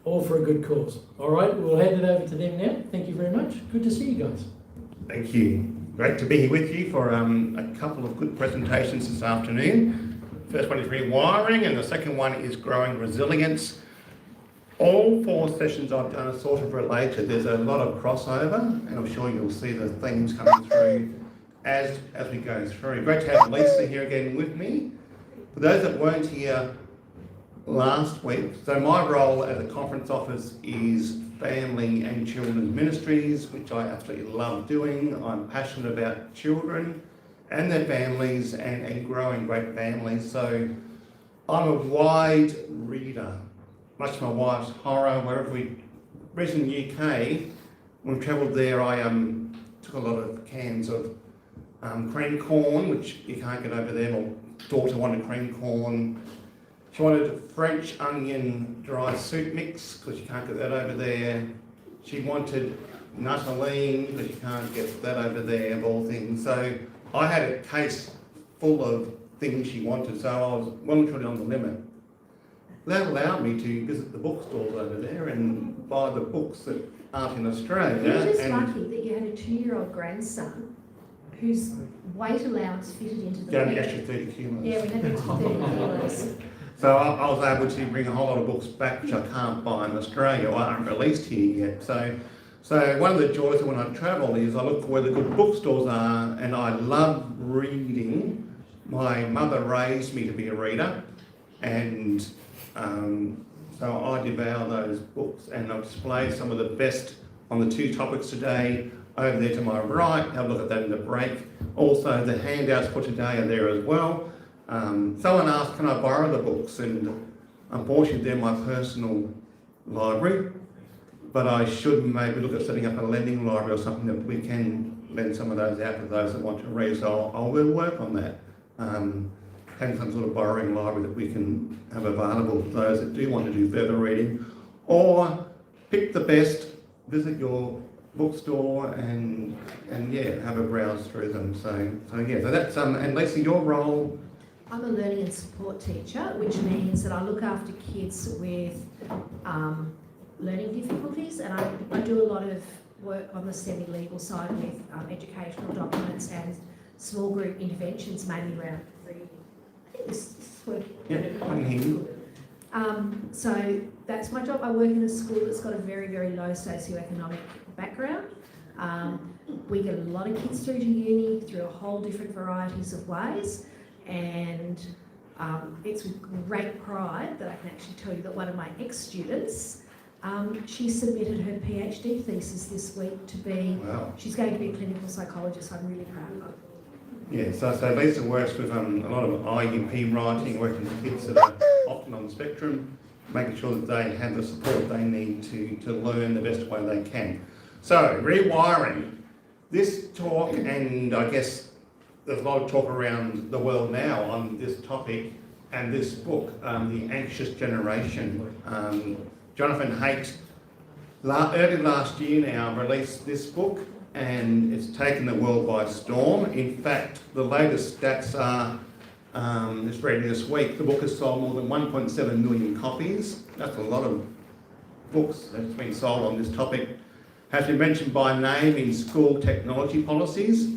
all for a good cause. All right, we'll hand it over to them now. Thank you very much. Good to see you guys. Thank you. Great to be here with you for a couple of good presentations this afternoon. First one is rewiring, and the second one is growing resilience. All 4 sessions I've done are sort of related. There's a lot of crossover, and I'm sure you'll see the themes coming through as we go through. Great to have Lisa here again with me. For those that weren't here last week, so my role as a conference office is family and children's ministries, which I absolutely love doing. I'm passionate about children and their families and growing great families. So I'm a wide reader, much to my wife's horror. Wherever we in the UK, when we travelled there, I took a lot of cans of cream corn, which you can't get over there. My daughter wanted cream corn. She wanted French onion dry soup mix, because you can't get that over there. She wanted nuttolene, because you can't get that over there, of all things. So I had a case full of things she wanted, so I was well and truly on the limit. That allowed me to visit the bookstores over there and buy the books that aren't in Australia. You're just lucky that you had a 2-year-old grandson whose weight allowance fitted into the Gave me extra 30 kilos. Yeah, we had extra 30 kilos. So I was able to bring a whole lot of books back which I can't buy in Australia or aren't released here yet. So one of the joys of when I travel is I look for where the good bookstores are, and I love reading. My mother raised me to be a reader, and so I devour those books, and I've displayed some of the best on the 2 topics today over there to my right. Have a look at that in the break. Also, the handouts for today are there as well. Someone asked, can I borrow the books? And unfortunately, they're my personal library, but I should maybe look at setting up a lending library or something that we can lend some of those out to those that want to read. So I will work on that. Having some sort of borrowing library that we can have available for those that do want to do further reading, or pick the best, visit your bookstore and yeah, have a browse through them. So that's and Lisa, your role. I'm a learning and support teacher, which means that I look after kids with learning difficulties, and I do a lot of work on the semi-legal side with educational documents and small group interventions, mainly around reading. I think this is working. Yeah, I can hear you. So that's my job. I work in a school that's got a very, very low socioeconomic background. We get a lot of kids through to uni through a whole different varieties of ways, and it's with great pride that I can actually tell you that one of my ex-students, she submitted her PhD thesis this week to be, wow. She's going to be a clinical psychologist. I'm really proud of her. Yeah, so Lisa works with a lot of IUP writing, working with kids that are often on the spectrum, making sure that they have the support they need to learn the best way they can. So, rewiring. This talk, and I guess there's a lot of talk around the world now on this topic and this book, The Anxious Generation. Jonathan Haidt, early last year now, released this book, and it's taken the world by storm. In fact, the latest stats are, it's read this week, the book has sold more than 1.7 million copies. That's a lot of books that's been sold on this topic. Has been mentioned by name in school technology policies.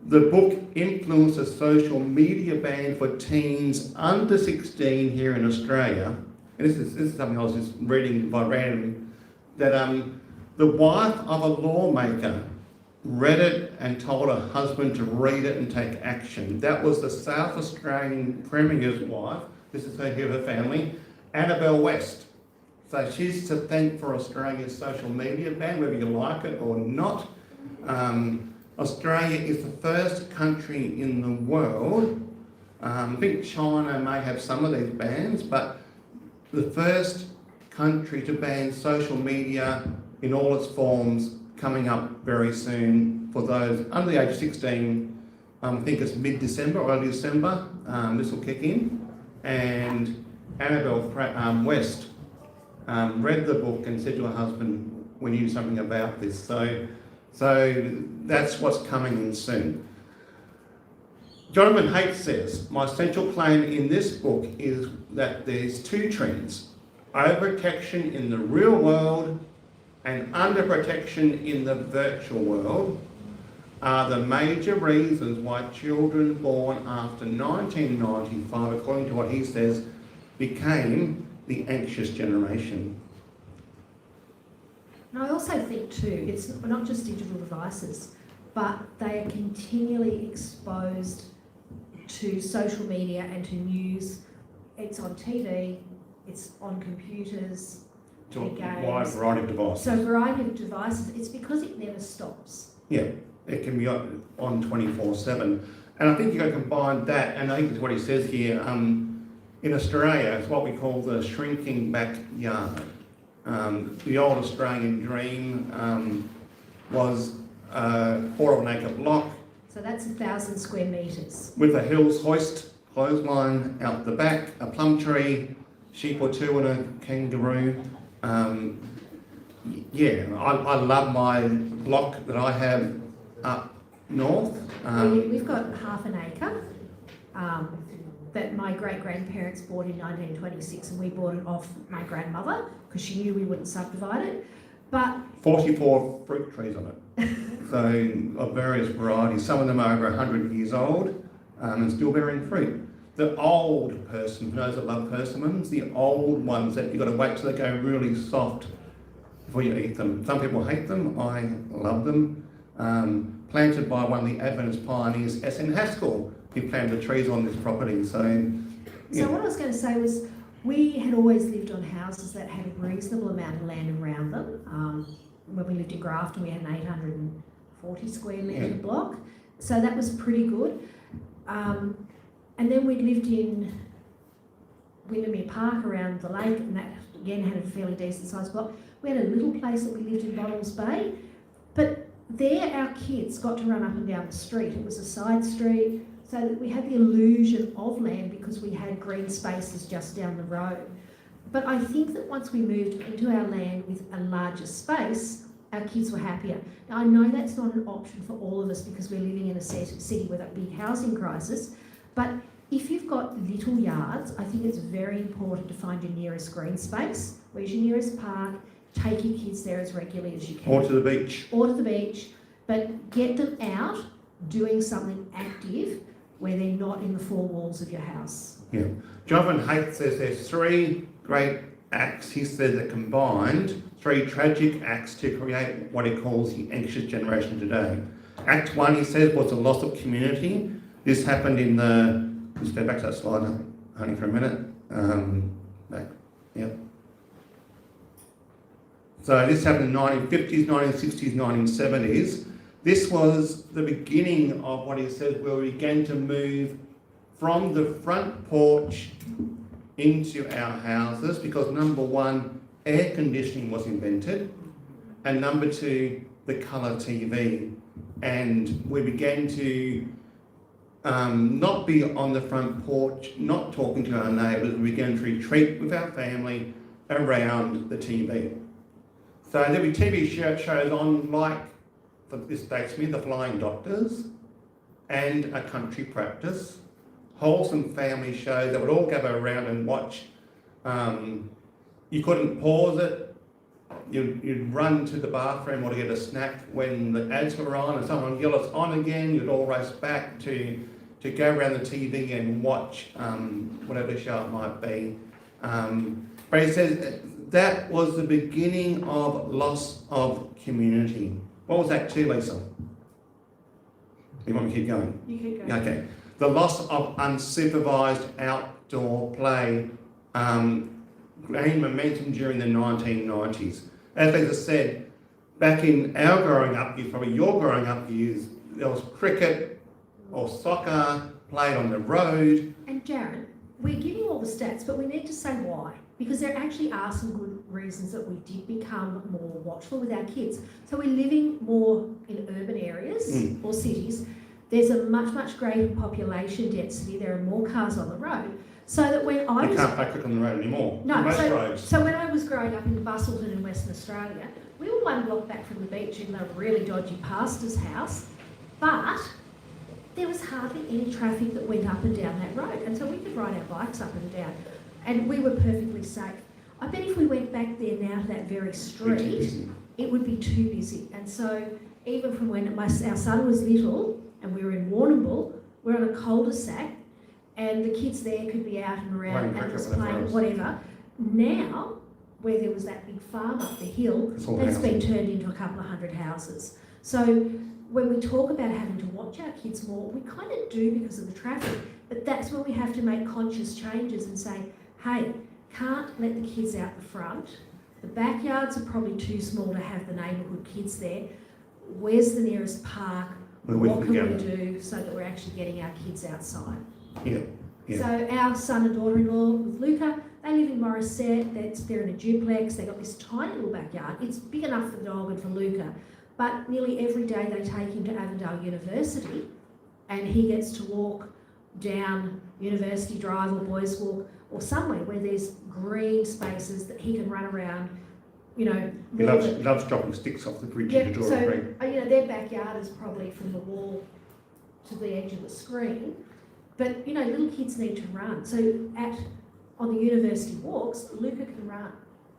The book influenced a social media ban for teens under 16 here in Australia. And this is something I was just reading by random, that the wife of a lawmaker read it and told her husband to read it and take action. That was the South Australian Premier's wife. This is her family, Annabelle West. So she's to thank for Australia's social media ban, whether you like it or not. Australia is the first country in the world, I think China may have some of these bans, but the first country to ban social media in all its forms, coming up very soon for those under the age of 16. I think it's mid-December or early December, this will kick in. And Annabelle West read the book and said to her husband, we knew something about this. So that's what's coming in soon. Jonathan Haidt says, my central claim in this book is that there's 2 trends. overprotection in the real world and underprotection in the virtual world are the major reasons why children born after 1995, according to what he says, became the anxious generation. And I also think too, it's not just digital devices, but they are continually exposed to social media and to news. It's on TV, it's on computers, To their a games. wide variety of devices. So a variety of devices, it's because it never stops. Yeah, it can be on 24/7. And I think you've got to combine that, and I think it's what he says here, in Australia, it's what we call the shrinking backyard. The old Australian dream was a quarter of an acre block So that's 1,000 square metres. with a hills hoist, clothesline out the back, a plum tree, sheep or two and a kangaroo. Yeah, I love my block that I have up north. We've got half an acre that my great-grandparents bought in 1926, and we bought it off my grandmother because she knew we wouldn't subdivide it. But 44 fruit trees on it, so of various varieties. Some of them are over 100 years old and still bearing fruit. The old person who knows that love persimmons, the old ones that you've got to wait till they go really soft before you eat them. Some people hate them, I love them. Planted by one of the Adventist pioneers, S.N. Haskell, who planted the trees on this property. So what I was going to say was, we had always lived on houses that had a reasonable amount of land around them. When we lived in Grafton, we had an 840 square metre block, so that was pretty good. And then we lived in Windermere Park around the lake, and that again had a fairly decent sized block. We had a little place that we lived in Bonnells Bay, but there our kids got to run up and down the street. It was a side street, so that we had the illusion of land because we had green spaces just down the road. But I think that once we moved into our land with a larger space, our kids were happier. Now I know that's not an option for all of us because we're living in a city with a big housing crisis, but if you've got little yards, I think it's very important to find your nearest green space. Where's your nearest park? Take your kids there as regularly as you can. or to the beach. Or to the beach, but get them out doing something active where they're not in the four walls of your house. Yeah. Jonathan Haidt says there's three great acts, he says, that combined, three tragic acts to create what he calls the anxious generation today. Act one, he says, was the loss of community. This happened in the, let's go back to that slide, honey, for a minute. Back, yep. So this happened in the 1950s, 1960s, 1970s. This was the beginning of what he says, where we began to move from the front porch into our houses because, number one, air conditioning was invented, and number two, the colour TV. And we began to not be on the front porch, not talking to our neighbours. We began to retreat with our family around the TV. So there'll be TV shows on like, for this dates me, The Flying Doctors and A Country Practice, wholesome family shows that would all gather around and watch. You couldn't pause it. You'd run to the bathroom or to get a snack when the ads were on and someone yelled it's on again. You'd all race back to go around the TV and watch whatever show it might be. But he says that was the beginning of loss of community. What was that too, Lisa? You want me to keep going? You keep going. Okay. The loss of unsupervised outdoor play gained momentum during the 1990s. As Lisa said, back in our growing up years, probably your growing up years, there was cricket or soccer played on the road. And Jared, we're giving all the stats, but we need to say why. Because there actually are some good reasons that we did become more watchful with our kids. So we're living more in urban areas or cities. There's a much greater population density. There are more cars on the road. So that when I You can't play cricket on the road anymore. No, Most roads. so when I was growing up in Bustleton in Western Australia, we were one block back from the beach in a really dodgy pastor's house, but there was hardly any traffic that went up and down that road, and so we could ride our bikes up and down, and we were perfectly safe. I bet if we went back there now to that very street, it would be too busy. And so even from when our son was little and we were in Warrnambool, we're on a cul-de-sac and the kids there could be out and around and just playing whatever. Now, where there was that big farm up the hill, that's been turned into a couple of hundred houses. So when we talk about having to watch our kids more, we kind of do because of the traffic, but that's where we have to make conscious changes and say, hey, can't let the kids out the front. The backyards are probably too small to have the neighbourhood kids there. Where's the nearest park? What can we do so that we're actually getting our kids outside? Yeah. So our son and daughter-in-law with Luca, they live in Morisset, they're in a duplex, they've got this tiny little backyard. It's big enough for the dog and for Luca, but nearly every day they take him to Avondale University and he gets to walk down University Drive or Boys Walk or somewhere where there's green spaces that he can run around, you know. He loves dropping sticks off the bridge to draw a green. You know, their backyard is probably from the wall to the edge of the screen. But, you know, little kids need to run. So on the university walks, Luca can run.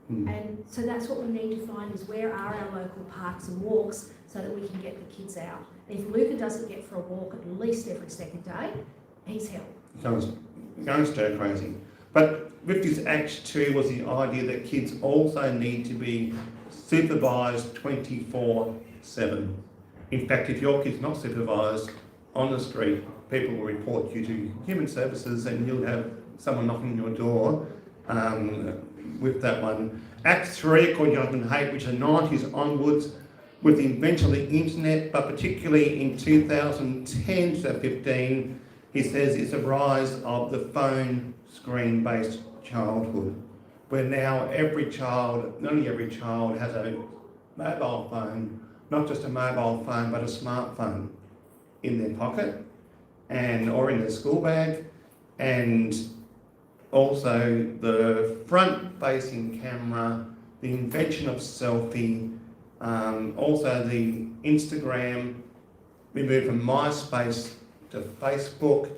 And so that's what we need to find is where are our local parks and walks so that we can get the kids out. And if Luca doesn't get for a walk at least every second day, he's hell. Going stir crazy. But with this Act 2 was the idea that kids also need to be supervised 24/7. In fact, if your kid's not supervised on the street, people will report you to Human Services and you'll have someone knocking on your door with that one. Act 3, according to Jonathan Haidt, which is the 90s onwards, with the invention of the internet, but particularly in 2010 to 15, he says it's a rise of the phone screen-based childhood, where now every child, not only every child, has a mobile phone, not just a mobile phone, but a smartphone in their pocket or in their school bag, and also the front-facing camera, the invention of selfie, also the Instagram, we moved from MySpace to Facebook,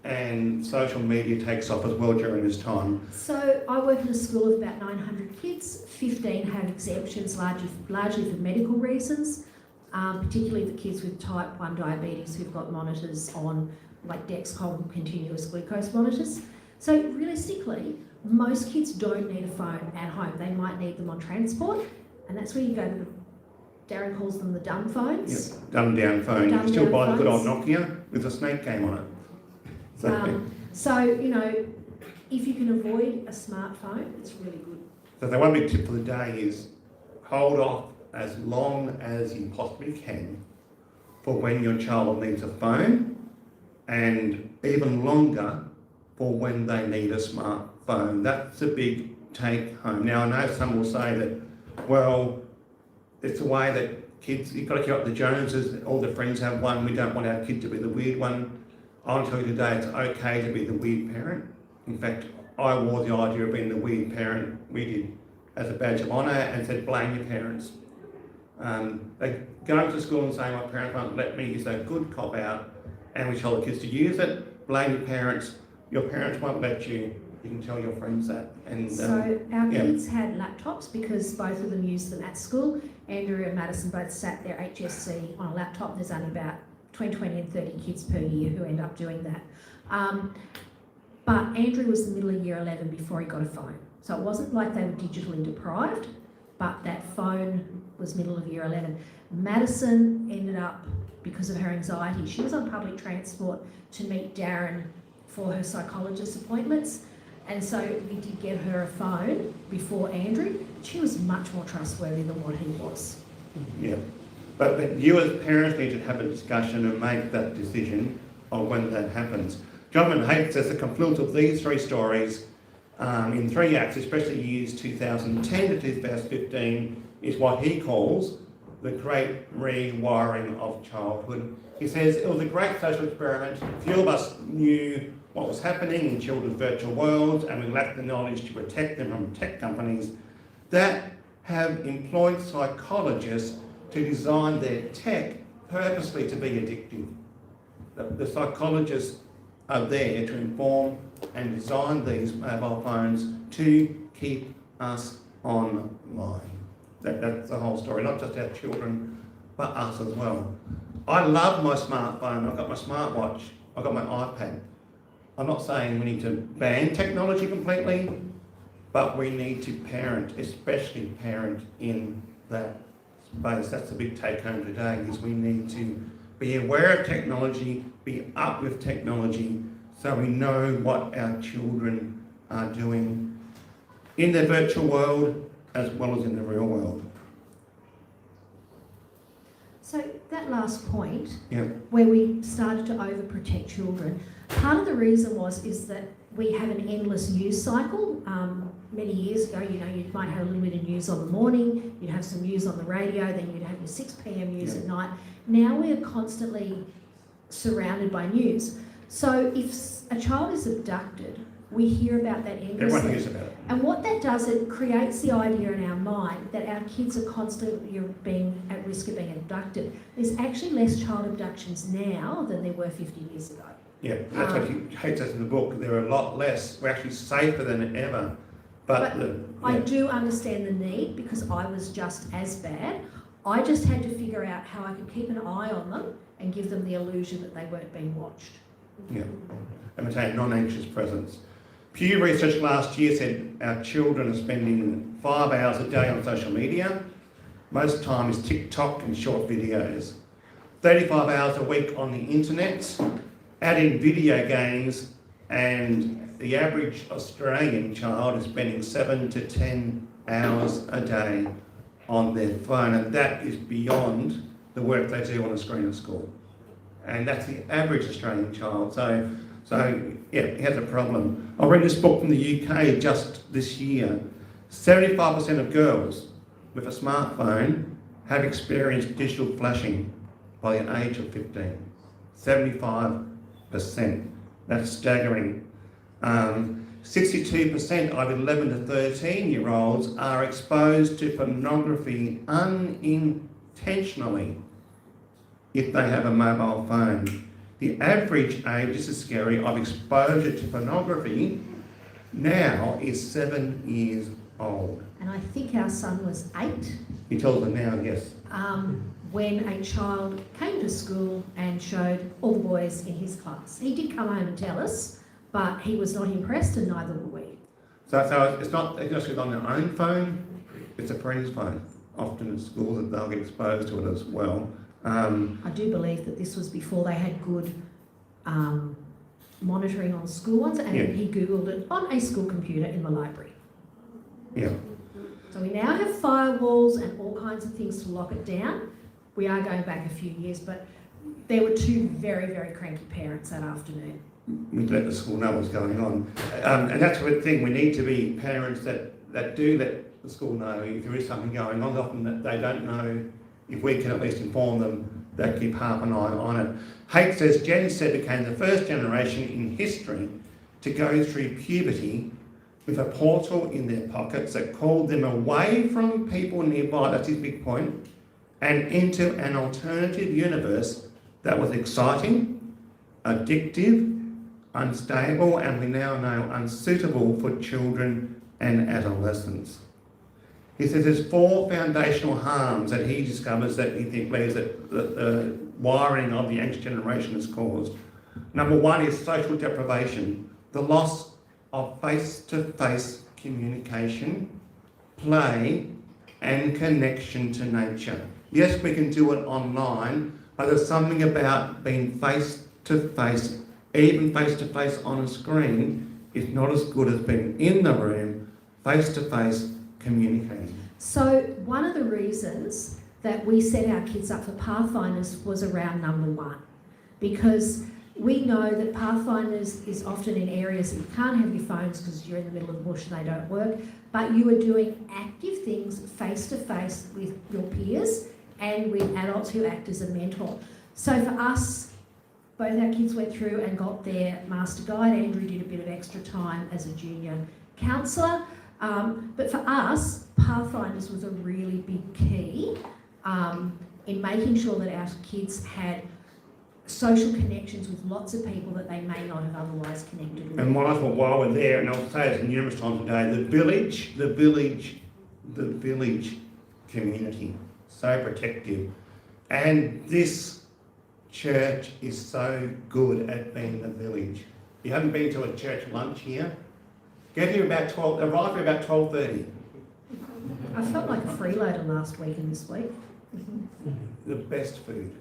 and social media takes off as well during this time. So I work in a school of about 900 kids. 15 have exemptions, largely for medical reasons, particularly the kids with type 1 diabetes who've got monitors on, like Dexcom continuous glucose monitors. So realistically, most kids don't need a phone at home. They might need them on transport, and that's where you go to Darren calls them the dumb phones. Yeah, dumbed down phone. You can still buy the good old Nokia with a snake game on it. So, you know, if you can avoid a smartphone, it's really good. So the one big tip for the day is hold off as long as you possibly can for when your child needs a phone, and even longer for when they need a smartphone. That's a big take home. Now, I know some will say that, well, it's the way that kids, you've got to keep up the Joneses, all the friends have one, we don't want our kid to be the weird one. I'll tell you today, it's okay to be the weird parent. In fact, I wore the idea of being the weird parent, we did, as a badge of honour, and said, blame your parents. They go to school and say, my parents won't let me use that good cop out, and we tell the kids to use it, blame your parents won't let you. You can tell your friends that. And so our kids had laptops because both of them used them at school. Andrew and Madison both sat their HSC on a laptop. There's only about between 20 and 30 kids per year who end up doing that. But Andrew was the middle of year 11 before he got a phone. So it wasn't like they were digitally deprived, but that phone was middle of year 11. Madison ended up, because of her anxiety, she was on public transport to meet Darren for her psychologist appointments. And so we did get her a phone before Andrew. She was much more trustworthy than what he was. Yeah, but you as parents need to have a discussion and make that decision on when that happens. Jonathan Haidt says the confluence of these three stories in 3 acts, especially years 2010 to 2015, is what he calls the great rewiring of childhood. He says it was a great social experiment. Few of us knew what was happening in children's virtual worlds, and we lacked the knowledge to protect them from tech companies that have employed psychologists to design their tech purposely to be addictive. The psychologists are there to inform and design these mobile phones to keep us online. That's the whole story, not just our children, but us as well. I love my smartphone, I've got my smartwatch, I've got my iPad. I'm not saying we need to ban technology completely, but we need to parent, especially parent in that space. That's the big take home today, is we need to be aware of technology, be up with technology, so we know what our children are doing in the virtual world as well as in the real world. So that last point, Yeah. where we started to overprotect children, part of the reason is that we have an endless news cycle. Many years ago, you might have a little bit of news on the morning, you'd have some news on the radio, then you'd have your 6 p.m. news at night. Now we are constantly surrounded by news. So if a child is abducted, we hear about that endlessly. Everyone hears about it. And what that does, it creates the idea in our mind that our kids are constantly being at risk of being abducted. There's actually less child abductions now than there were 50 years ago. Yeah, that's what Kate says in the book. There are a lot less. We're actually safer than ever. But I do understand the need, because I was just as bad. I just had to figure out how I could keep an eye on them and give them the illusion that they weren't being watched. Yeah, and maintain non-anxious presence. Pew Research last year said our children are spending 5 hours a day on social media. Most time is TikTok and short videos. 35 hours a week on the internet. Add in video games, and the average Australian child is spending 7 to 10 hours a day on their phone, and that is beyond the work they do on a screen at school. And that's the average Australian child. So yeah, it has a problem. I read this book from the UK just this year. 75% of girls with a smartphone have experienced digital flashing by the age of 15. 75%. That's staggering. 62% of 11 to 13-year-olds are exposed to pornography unintentionally if they have a mobile phone. The average age, this is scary, of exposure to pornography now is 7 years old. And I think our son was 8. He tells them now, yes. When a child came to school and showed all the boys in his class. He did come home and tell us, but he was not impressed, and neither were we. So it's not just on their own phone, it's a friend's phone. Often at school that they'll get exposed to it as well. I do believe that this was before they had good monitoring on school ones, and he Googled it on a school computer in the library. Yeah. So we now have firewalls and all kinds of things to lock it down. We are going back a few years, but there were 2 very, very cranky parents that afternoon. We let the school know what's going on. And that's the thing, we need to be parents that do let the school know if there is something going on. Often that they don't know. If we can at least inform them, they keep half an eye on it. Haight says Gen Z became the first generation in history to go through puberty with a portal in their pockets that called them away from people nearby, that's his big point, and into an alternative universe that was exciting, addictive, unstable, and we now know unsuitable for children and adolescents. He says there's 4 foundational harms that he discovers that he believes that the wiring of the youngest generation has caused. Number 1 is social deprivation, the loss of face-to-face communication, play, and connection to nature. Yes, we can do it online, but there's something about being face-to-face, even face-to-face on a screen, is not as good as being in the room, face-to-face, communicating. So one of the reasons that we set our kids up for Pathfinders was around number 1, because we know that Pathfinders is often in areas that you can't have your phones because you're in the middle of the bush and they don't work, but you are doing active things face-to-face with your peers and with adults who act as a mentor. So for us, both our kids went through and got their master guide. Andrew did a bit of extra time as a junior counsellor. But for us, Pathfinders was a really big key in making sure that our kids had social connections with lots of people that they may not have otherwise connected with. And what I thought while we're there, and I'll say it numerous times today, the village community, so protective. And this church is so good at being the village. You haven't been to a church lunch here? Get here about 12, arrive here about 12:30. I felt like a freeloader last week and this week. The best food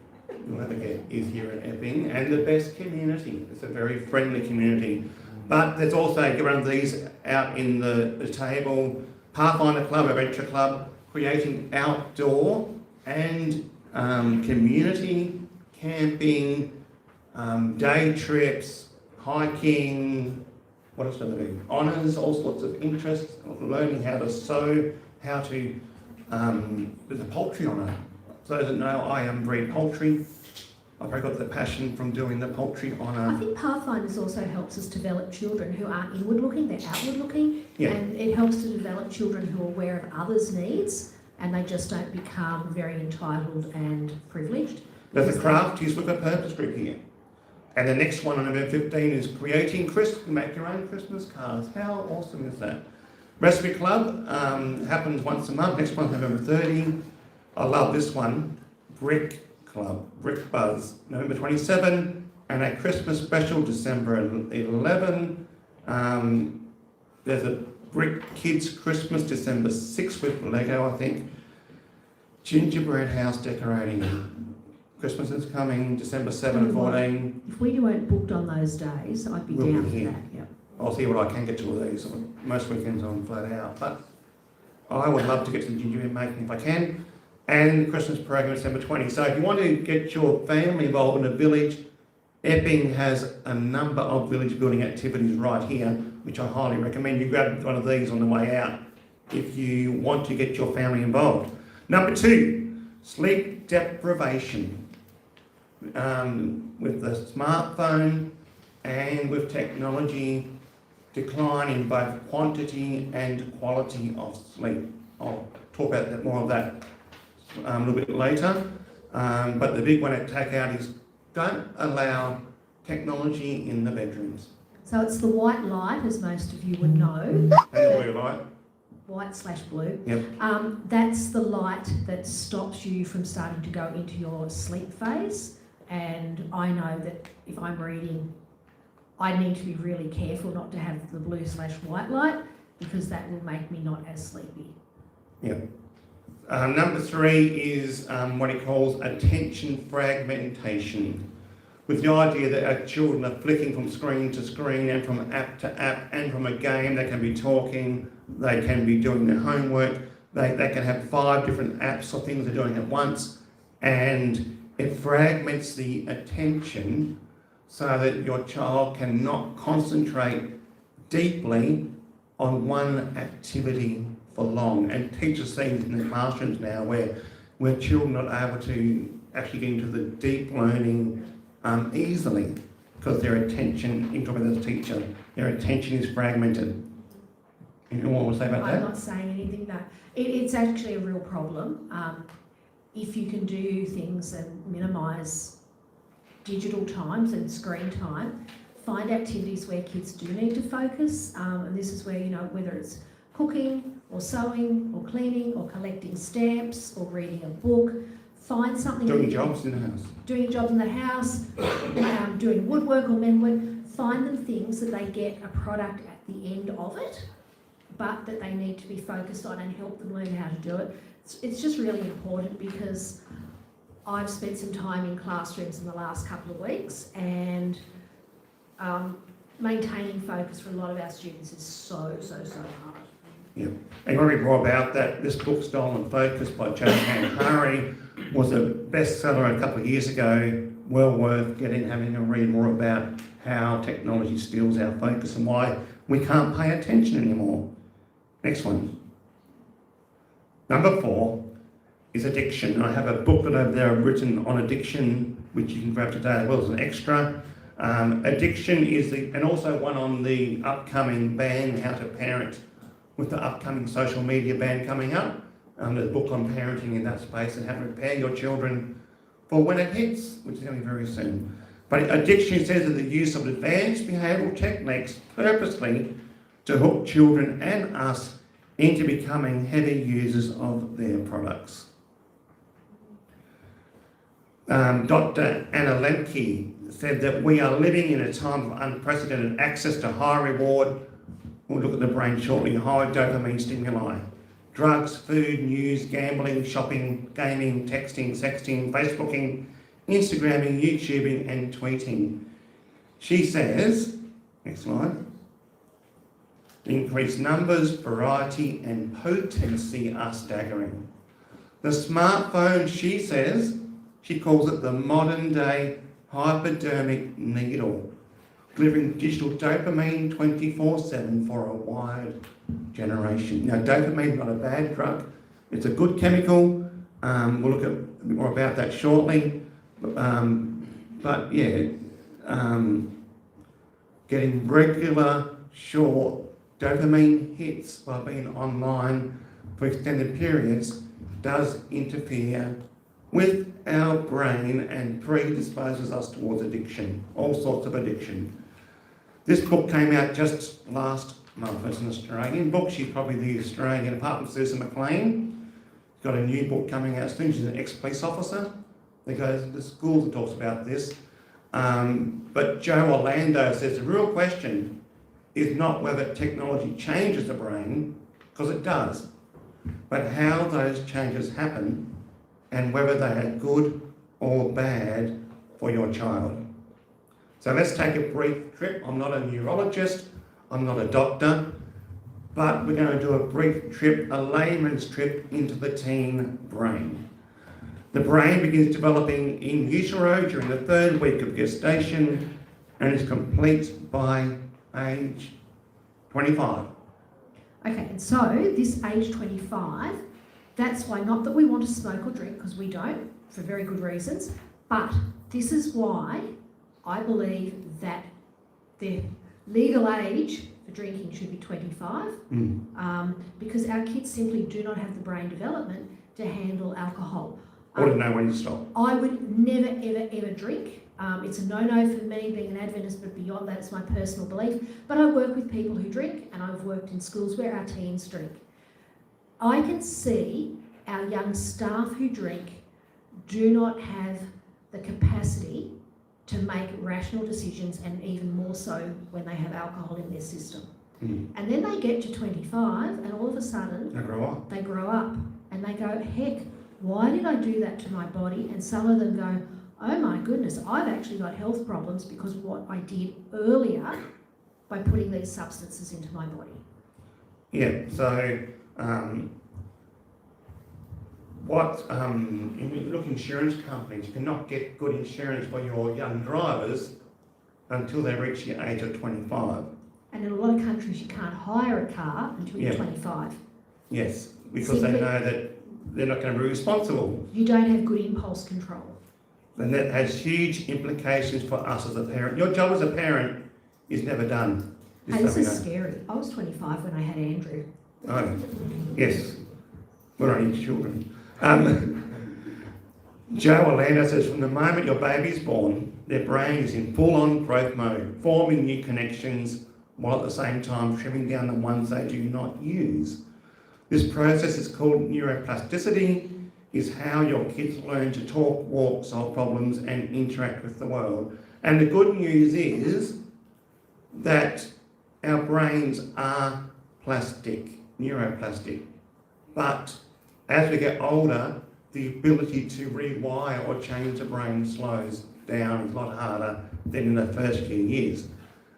you'll ever get is here in Epping, and the best community. It's a very friendly community. But there's also, get around these out in the table, Pathfinder Club, Adventure Club, creating outdoor and community camping, day trips, hiking, what else do they do? Honours, all sorts of interests, learning how to sew, how to, there's a poultry honour. For those that know, I breed poultry. I've very got the passion from doing the poultry I honour. think Pathfinders also helps us develop children who aren't inward looking, they're outward looking. Yeah. And it helps to develop children who are aware of others' needs and they just don't become very entitled and privileged. There's a crafties with a purpose group here. And the next one on November 15 is creating Christmas, make your own Christmas cards. How awesome is that? Recipe Club happens once a month, next month November 30. I love this one, Brick Club, Brick Buzz, November 27, and a Christmas special, December 11. There's a Brick Kids Christmas, December 6 with Lego, I think. Gingerbread house decorating. Christmas is coming, December 7 and 14. If we weren't booked on those days, I'd be We'll down be for here. that. Yeah. I'll see what I can get to all these. Most weekends I'm flat out, but I would love to get to the gingerbread making if I can. And the Christmas program December 20. So if you want to get your family involved in a village, Epping has a number of village building activities right here, which I highly recommend. You grab one of these on the way out if you want to get your family involved. Number 2, sleep deprivation. With the smartphone and with technology, decline in both quantity and quality of sleep. I'll talk about that, more of that a little bit later. But the big one to take out is don't allow technology in the bedrooms. So it's the white light, as most of you would know. And the blue light. White/blue. Yep. That's the light that stops you from starting to go into your sleep phase. And I know that if I'm reading, I need to be really careful not to have the blue/white light because that will make me not as sleepy. Yep. Number 3 is what he calls attention fragmentation, with the idea that our children are flicking from screen to screen and from app to app, and from a game they can be talking, they can be doing their homework, they can have 5 different apps or things they're doing at once, and it fragments the attention so that your child cannot concentrate deeply on one activity for long. And teachers see in the classrooms now where children are able to actually get into the deep learning easily because their attention, in talking with the teacher, their attention is fragmented. Anyone want to say about that? I'm not saying anything, no. It's actually a real problem. If you can do things and minimise digital times and screen time, find activities where kids do need to focus, and this is where, whether it's cooking or sewing or cleaning or collecting stamps or reading a book, find something. Doing jobs in the house. Doing jobs in the house, doing woodwork or metalwork, find them things that they get a product at the end of it, but that they need to be focused on and help them learn how to do it. It's just really important because I've spent some time in classrooms in the last couple of weeks, and maintaining focus for a lot of our students is so hard. Yeah. And when we brought about that, this book, Stolen Focus by Johan Hari, was a bestseller a couple of years ago. Well worth having a read more about how technology steals our focus and why we can't pay attention anymore. Next one. Number 4 is addiction. I have a booklet over there written on addiction, which you can grab today as well as an extra. Addiction is and also one on the upcoming ban, How to Parent, with the upcoming social media ban coming up. There's a book on parenting in that space and how to prepare your children for when it hits, which is going to be very soon. But a dictionary says that the use of advanced behavioural techniques purposely to hook children and us into becoming heavy users of their products. Dr. Anna Lemke said that we are living in a time of unprecedented access to high reward, we'll look at the brain shortly, high dopamine stimuli. Drugs, food, news, gambling, shopping, gaming, texting, sexting, Facebooking, Instagramming, YouTubing and tweeting. She says, next slide, increased numbers, variety and potency are staggering. The smartphone, she says, she calls it the modern day hypodermic needle, delivering digital dopamine 24/7 for a wide generation. Now, dopamine is not a bad drug. It's a good chemical. We'll look at a bit more about that shortly. But yeah, getting regular, short dopamine hits while being online for extended periods does interfere with our brain and predisposes us towards addiction, all sorts of addiction. This book came out just last month. It's an Australian book. She's probably the Australian, apart from Susan McLean. She's got a new book coming out soon. She's an ex-police officer that goes to schools and talks about this. But Joe Orlando says the real question is not whether technology changes the brain, because it does, but how those changes happen and whether they are good or bad for your child. So let's take a brief trip. I'm not a neurologist, I'm not a doctor, but we're going to do a brief trip, a layman's trip into the teen brain. The brain begins developing in utero during the 3rd week of gestation and is complete by age 25. Okay, and so this age 25, that's why, not that we want to smoke or drink, because we don't, for very good reasons, but this is why I believe that the legal age for drinking should be 25, because our kids simply do not have the brain development to handle alcohol. Or to know when to stop. I would never, ever, ever drink. It's a no-no for me, being an Adventist, but beyond that, it's my personal belief. But I work with people who drink, and I've worked in schools where our teens drink. I can see our young staff who drink do not have the capacity to make rational decisions, and even more so when they have alcohol in their system. And then they get to 25 and all of a sudden they grow up and they go, heck, why did I do that to my body? And some of them go, oh my goodness, I've actually got health problems because of what I did earlier by putting these substances into my body. Yeah, so if you look, insurance companies, you cannot get good insurance for your young drivers until they reach the age of 25. And in a lot of countries, you can't hire a car until you're 25. Yes, because they know that they're not going to be responsible. You don't have good impulse control. And that has huge implications for us as a parent. Your job as a parent is never done. Hey, this is scary. I was 25 when I had Andrew. Oh, yes. We're only children. Joe Orlando says, from the moment your baby's born, their brain is in full-on growth mode, forming new connections while at the same time trimming down the ones they do not use. This process is called neuroplasticity, is how your kids learn to talk, walk, solve problems and interact with the world. And the good news is that our brains are plastic, neuroplastic, but as we get older, the ability to rewire or change the brain slows down. It's a lot harder than in the first few years.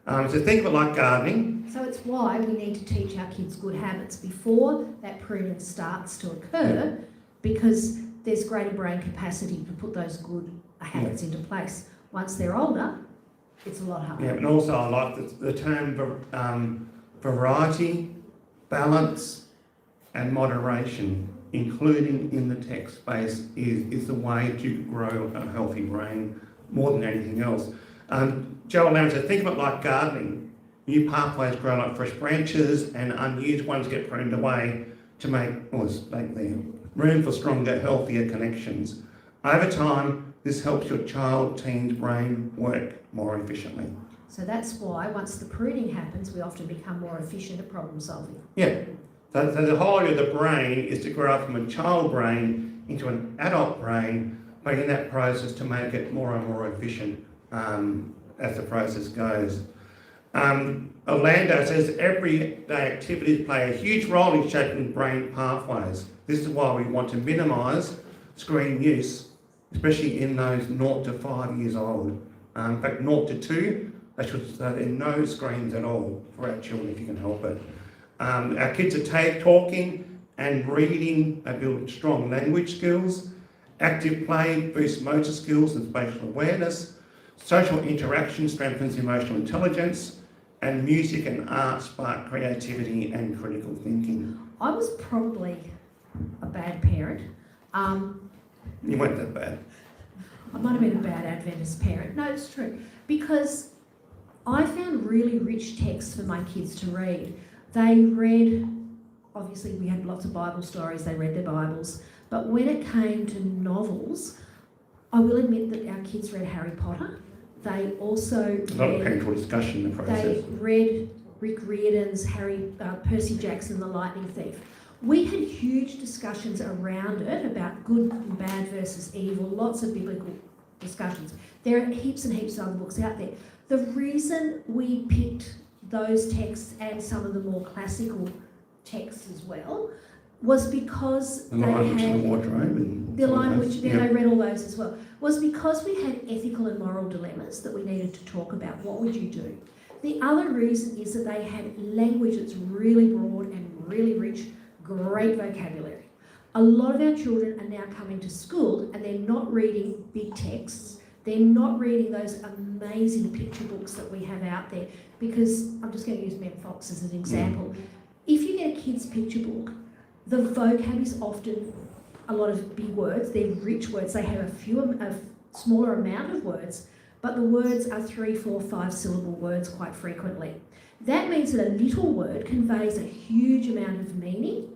So think of it like gardening. So it's why we need to teach our kids good habits before that pruning starts to occur, because there's greater brain capacity to put those good habits into place. Once they're older, it's a lot harder. Yeah, and also I like the term variety, balance and moderation, including in the tech space, is the way to grow a healthy brain more than anything else. Joe Lowndes said, think of it like gardening. New pathways grow like fresh branches and unused ones get pruned away to make there room for stronger, healthier connections. Over time, This helps your teen's brain work more efficiently. So that's why once the pruning happens, we often become more efficient at problem solving. Yeah. So the whole idea of the brain is to grow up from a child brain into an adult brain, but in that process to make it more and more efficient as the process goes. Orlando says everyday activities play a huge role in shaping brain pathways. This is why we want to minimise screen use, especially in those 0 to 5 years old. In fact, 0 to 2, they should say there are no screens at all for our children if you can help it. Our kids are talking and reading, they build strong language skills. Active play boosts motor skills and spatial awareness. Social interaction strengthens emotional intelligence. And music and art spark creativity and critical thinking. I was probably a bad parent. You weren't that bad. I might have been a bad Adventist parent. No, it's true. Because I found really rich texts for my kids to read. They read, obviously we had lots of Bible stories, they read their Bibles, but when it came to novels, I will admit that our kids read Harry Potter. They also A lot of painful discussion in the process. They read Rick Riordan's Percy Jackson, The Lightning Thief. We had huge discussions around it about good and bad versus evil, lots of biblical discussions. There are heaps and heaps of other books out there. The reason we picked those texts and some of the more classical texts as well was because The Lion, Witch and the Wardrobe. And The Lion, Witch, yeah. I read all those as well, was because we had ethical and moral dilemmas that we needed to talk about. What would you do? The other reason is that they had language that's really broad and really rich, great vocabulary. A lot of our children are now coming to school and they're not reading big texts. They're not reading those amazing picture books that we have out there because, I'm just going to use Mem Fox as an example. If you get a kid's picture book, the vocab is often a lot of big words. They're rich words. They have a smaller amount of words, but the words are 3, 4, 5 syllable words quite frequently. That means that a little word conveys a huge amount of meaning,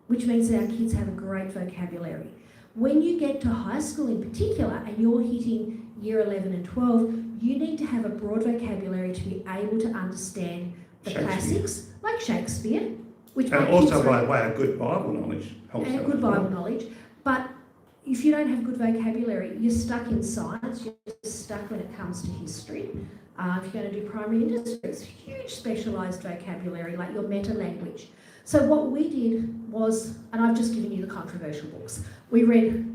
which means that our kids have a great vocabulary. When you get to high school in particular and you're hitting year 11 and 12, you need to have a broad vocabulary to be able to understand the classics, like Shakespeare, which and also, by the way, a good Bible knowledge helps. And a good Bible knowledge. But if you don't have good vocabulary, you're stuck in science, you're stuck when it comes to history. If you're going to do primary industries, huge specialised vocabulary, like your meta-language. So what we did was, and I've just given you the controversial books, we read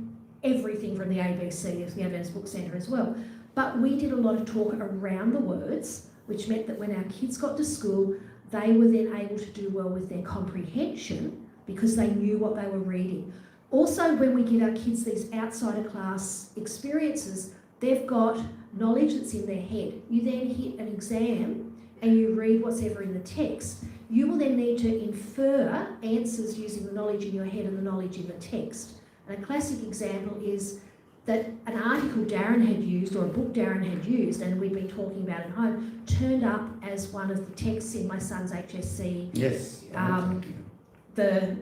everything from the ABC, the Adventist Book Centre as well. But we did a lot of talk around the words, which meant that when our kids got to school, they were then able to do well with their comprehension because they knew what they were reading. Also, when we give our kids these outside of class experiences, they've got knowledge that's in their head. You then hit an exam and you read what's ever in the text. You will then need to infer answers using the knowledge in your head and the knowledge in the text. And a classic example is that an article Darren had used, or a book Darren had used, and we'd been talking about at home, turned up as one of the texts in my son's HSC. Yes. The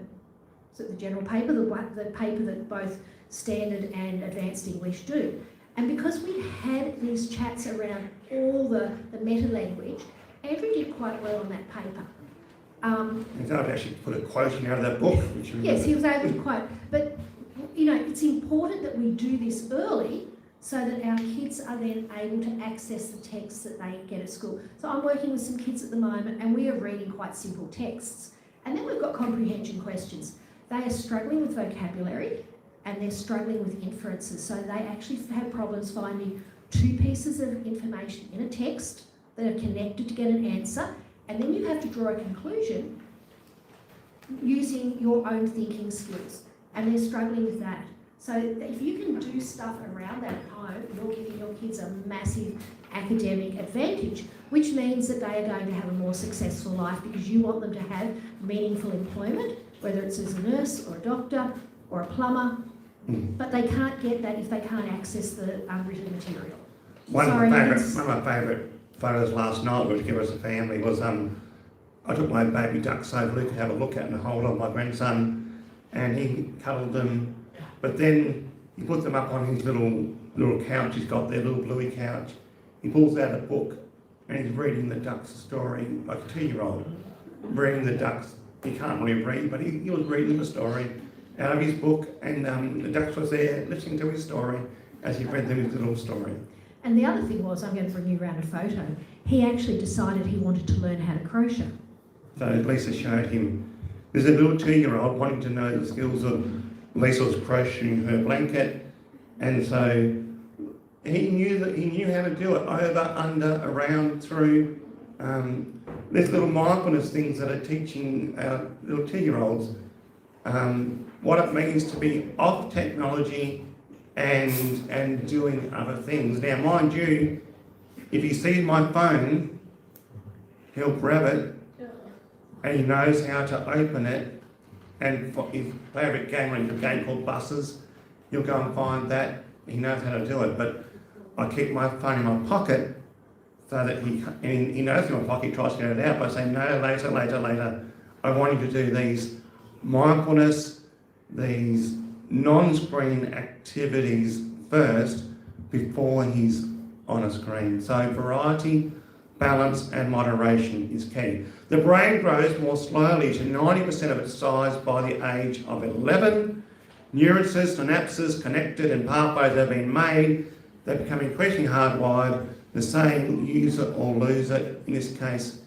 general paper, the paper that both standard and advanced English do. And because we had these chats around all the meta-language, Andrew did quite well on that paper. He's able to actually put a quote in out of that book. Yes, he was able to quote. But, you know, it's important that we do this early so that our kids are then able to access the texts that they get at school. So I'm working with some kids at the moment and we are reading quite simple texts. And then we've got comprehension questions. They are struggling with vocabulary and they're struggling with inferences. So they actually have problems finding 2 pieces of information in a text that are connected to get an answer. And then you have to draw a conclusion using your own thinking skills. And they're struggling with that. So if you can do stuff around that at home, you're giving your kids a massive academic advantage, which means that they are going to have a more successful life because you want them to have meaningful employment, whether it's as a nurse or a doctor or a plumber, but they can't get that if they can't access the written material. One of my favourite photos last night we together as a family was I took my baby ducks over to have a look at and hold on my grandson, and he cuddled them. But then He puts them up on his little couch he's got there, little bluey couch. He pulls out a book and he's reading the ducks a story, like a 2-year-old, reading the ducks. He can't really read, but he was reading them a story out of his book, and the ducks was there listening to his story as he read them his little story. And the other thing was, I'm going to bring you around a photo, he actually decided he wanted to learn how to crochet. So Lisa showed him. There's a little 2-year-old wanting to know the skills of Lisa was crocheting her blanket, and so he knew how to do it over, under, around, through. There's little mindfulness things that are teaching our little 2-year-olds what it means to be off technology and doing other things. Now, mind you, if he sees my phone, he'll grab it and he knows how to open it. And for his favourite game, a game called Buses, he'll go and find that. He knows how to do it. But I keep my phone in my pocket so that he knows in my pocket, he tries to get it out by saying, no, later. I want you to do these mindfulness, these non-screen activities first before he's on a screen. So variety, balance and moderation is key. The brain grows more slowly to 90% of its size by the age of 11. Neurons, synapses connected and pathways have been made. They become increasingly hardwired. The saying, use it or lose it, in this case,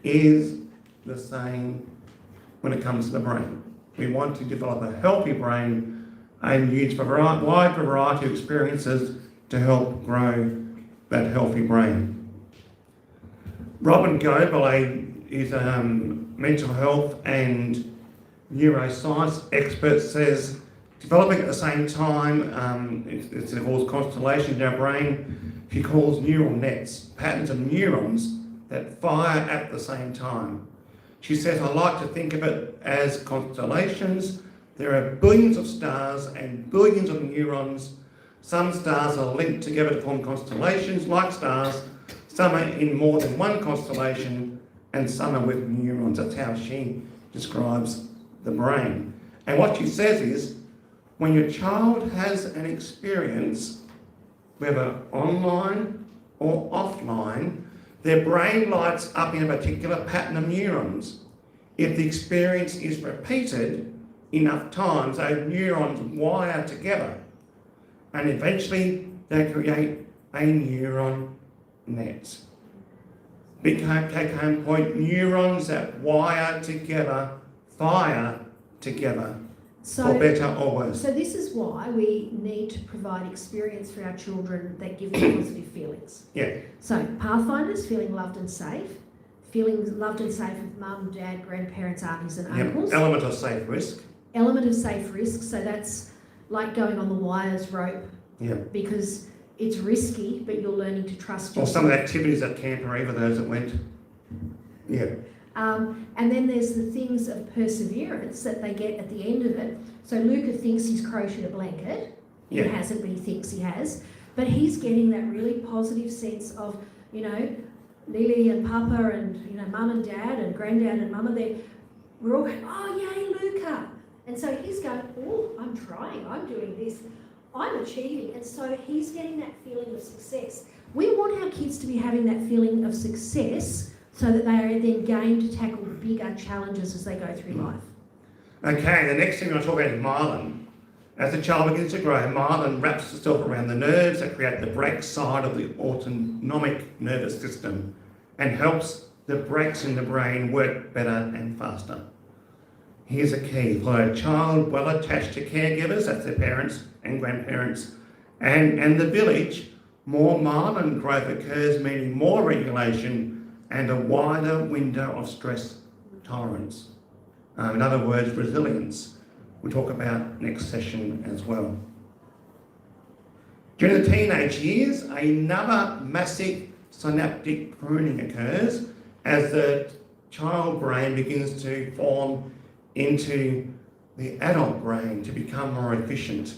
is the same when it comes to the brain. We want to develop a healthy brain and use a wide variety of experiences to help grow that healthy brain. Robin Goberle is a mental health and neuroscience expert, says developing at the same time, it involves constellations in our brain. She calls neural nets, patterns of neurons that fire at the same time. She says, I like to think of it as constellations. There are billions of stars and billions of neurons. Some stars are linked together to form constellations like stars. Some are in more than one constellation and some are with neurons. That's how she describes the brain. And what she says is, when your child has an experience, whether online or offline, their brain lights up in a particular pattern of neurons. If the experience is repeated enough times, those neurons wire together and eventually they create a neuron net. Big take-home point, neurons that wire together, fire together, for better or worse. So this is why we need to provide experience for our children that give them positive feelings. Yeah. So Pathfinders, feeling loved and safe. Feeling loved and safe with mum, dad, grandparents, aunties and uncles. Element of safe risk. Element of safe risk. So that's like going on the wires rope. Yeah. Because it's risky, but you're learning to trust yourself. Or some of the activities at camp or even those that went. Yeah. And then there's the things of perseverance that they get at the end of it. So Luca thinks he's crocheted a blanket. He hasn't, but he thinks he has. But he's getting that really positive sense of, you know, Lily and Papa and, you know, Mum and Dad and Granddad and Mama, we're all going, oh, yay, Luca. And so he's going, oh, I'm trying, I'm doing this, I'm achieving. And so he's getting that feeling of success. We want our kids to be having that feeling of success so that they are then game to tackle bigger challenges as they go through life. Okay, the next thing I'm going to talk about is myelin. As the child begins to grow, myelin wraps itself around the nerves that create the brake side of the autonomic nervous system and helps the brakes in the brain work better and faster. Here's a key. For a child well attached to caregivers, that's their parents and grandparents, and the village, more myelin growth occurs, meaning more regulation and a wider window of stress tolerance. In other words, resilience. We'll talk about next session as well. During the teenage years, another massive synaptic pruning occurs as the child brain begins to form into the adult brain to become more efficient.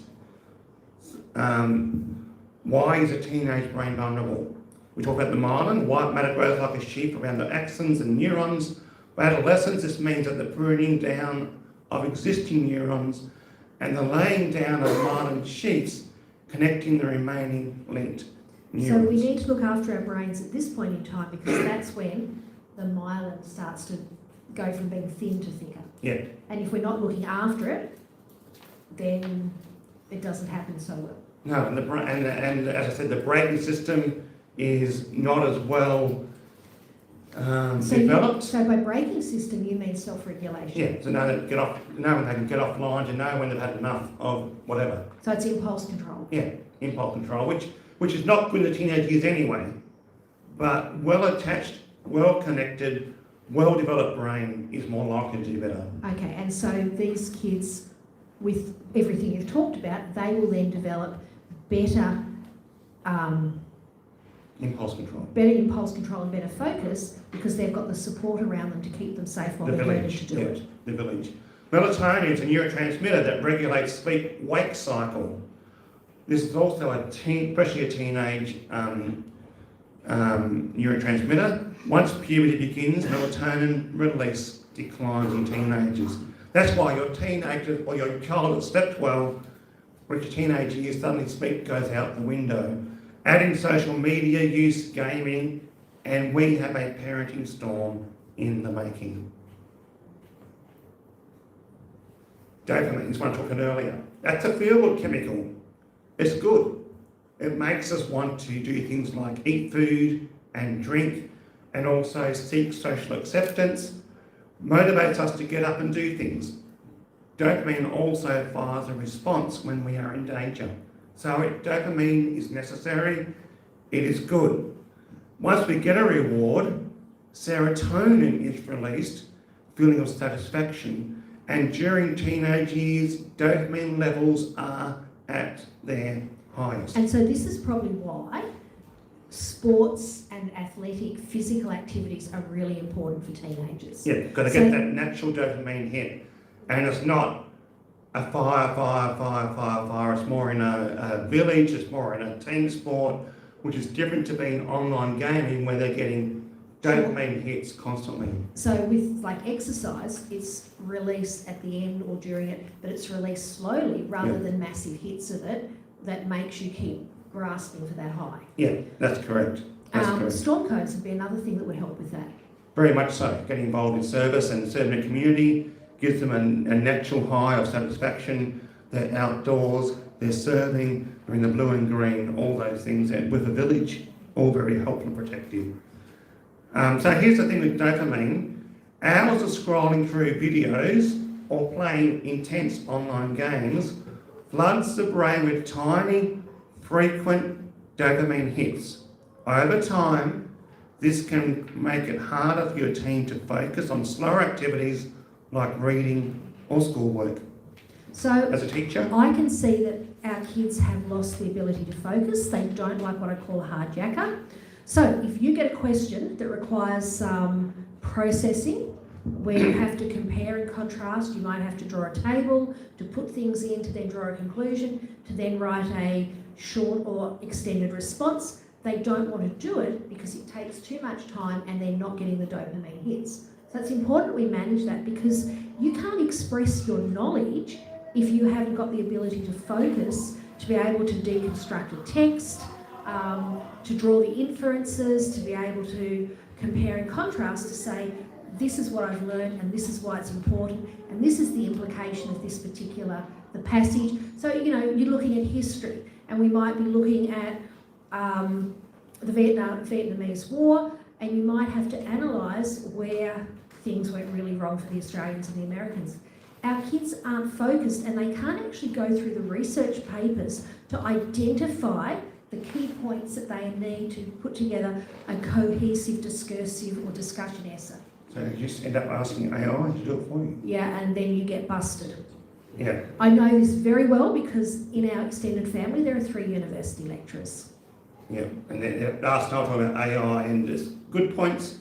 Why is a teenage brain vulnerable? We talk about the myelin. White matter grows like a sheep around the axons and neurons. For adolescents, this means that the pruning down of existing neurons and the laying down of myelin sheaths connecting the remaining linked neurons. So we need to look after our brains at this point in time, because that's when the myelin starts to go from being thin to thicker. Yeah. And if we're not looking after it, then it doesn't happen so well. No, and as I said, the braking system is not as well developed. So by braking system, you mean self-regulation? Yeah, so know when they can get off lines and know when they've had enough of whatever. So it's impulse control. Yeah, impulse control, which is not good in the teenage years anyway, but well-attached, well-connected, well-developed brain is more likely to do better. Okay, and so these kids, with everything you've talked about, they will then develop better Impulse control. better impulse control and better focus, because they've got the support around them to keep them safe while they're learning to do it. The village. Melatonin is a neurotransmitter that regulates sleep-wake cycle. This is also especially a teenage neurotransmitter. Once puberty begins, melatonin release declines in teenagers. That's why your teenager or your child that slept well, reaches teenage years, suddenly sleep goes out the window. Add in social media use, gaming, and we have a parenting storm in the making. Dopamine is what I was talking earlier. That's a feel-good chemical. It's good. It makes us want to do things like eat food and drink, and also seek social acceptance, motivates us to get up and do things. Dopamine also fires a response when we are in danger. So dopamine is necessary, it is good. Once we get a reward, serotonin is released, feeling of satisfaction, and during teenage years, dopamine levels are at their highest. And so this is probably why sports and athletic physical activities are really important for teenagers. Yeah, got to get that natural dopamine hit. And it's not a fire. It's more in a village, it's more in a team sport, which is different to being online gaming where they're getting dopamine hits constantly. So with like exercise, it's released at the end or during it, but it's released slowly rather than massive hits of it that makes you keep grasping for that high. Yeah, that's correct. Storm codes would be another thing that would help with that. Very much so. Getting involved in service and serving the community gives them a natural high of satisfaction. They're outdoors, they're serving, they're in the blue and green, all those things. And with a village, all very helpful and protective. So here's the thing with dopamine. Hours of scrolling through videos or playing intense online games floods the brain with tiny, frequent dopamine hits. Over time, this can make it harder for your teen to focus on slower activities like reading or schoolwork. So as a teacher, I can see that our kids have lost the ability to focus. They don't like what I call a hard jacker. So if you get a question that requires some processing, where you have to compare and contrast, you might have to draw a table to put things in, to then draw a conclusion, to then write a short or extended response. They don't want to do it because it takes too much time and they're not getting the dopamine hits. So it's important we manage that, because you can't express your knowledge if you haven't got the ability to focus, to be able to deconstruct a text, to draw the inferences, to be able to compare and contrast, to say, this is what I've learned and this is why it's important and this is the implication of this particular, the passage. So, you're looking at history and we might be looking at the Vietnamese War, and you might have to analyse where things went really wrong for the Australians and the Americans. Our kids aren't focused and they can't actually go through the research papers to identify the key points that they need to put together a cohesive, discursive or discussion essay. So you just end up asking AI to do it for you. Yeah, and then you get busted. Yeah. I know this very well because in our extended family there are 3 university lecturers. Yeah, and then last night talking about AI, and there's good points,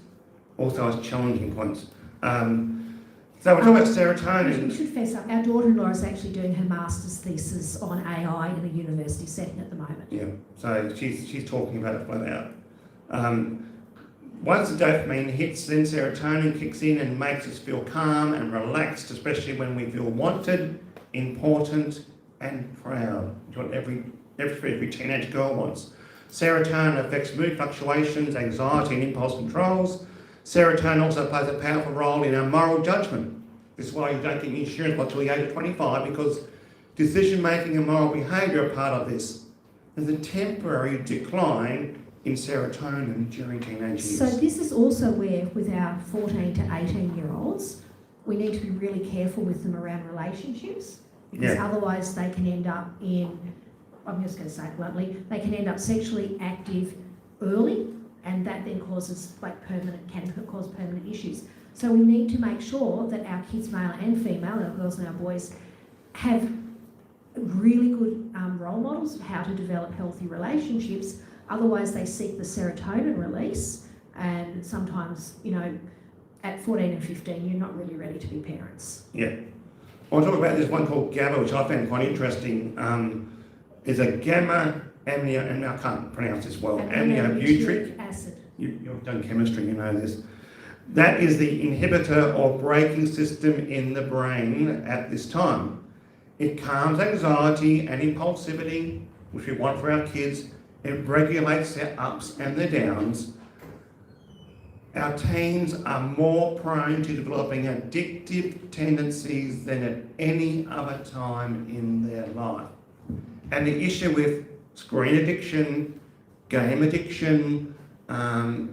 also has challenging points. So we're talking about serotonin. We should fess up. Our daughter-in-law is actually doing her master's thesis on AI in a university setting at the moment. Yeah, so she's talking about it flat out. Once the dopamine hits, then serotonin kicks in and makes us feel calm and relaxed, especially when we feel wanted, important, and proud. It's what every teenage girl wants. Serotonin affects mood fluctuations, anxiety, and impulse controls. Serotonin also plays a powerful role in our moral judgment. This is why you don't get insurance until the age of 25, because decision making and moral behaviour are part of this. There's a temporary decline in serotonin during teenage years. So this is also where, with our 14 to 18-year-olds, we need to be really careful with them around relationships, because otherwise they can end up in, I'm just going to say it bluntly, they can end up sexually active early, and that then causes can cause permanent issues. So we need to make sure that our kids, male and female, our girls and our boys, have really good role models of how to develop healthy relationships. Otherwise, they seek the serotonin release, and sometimes, at 14 and 15, you're not really ready to be parents. Yeah. I'll talk about this one called GABA, which I found quite interesting. Is a gamma amnio, and I can't pronounce this well, amniobutyric acid. You've done chemistry, you know this. That is the inhibitor or braking system in the brain at this time. It calms anxiety and impulsivity, which we want for our kids. It regulates their ups and their downs. Our teens are more prone to developing addictive tendencies than at any other time in their life. And the issue with screen addiction, game addiction,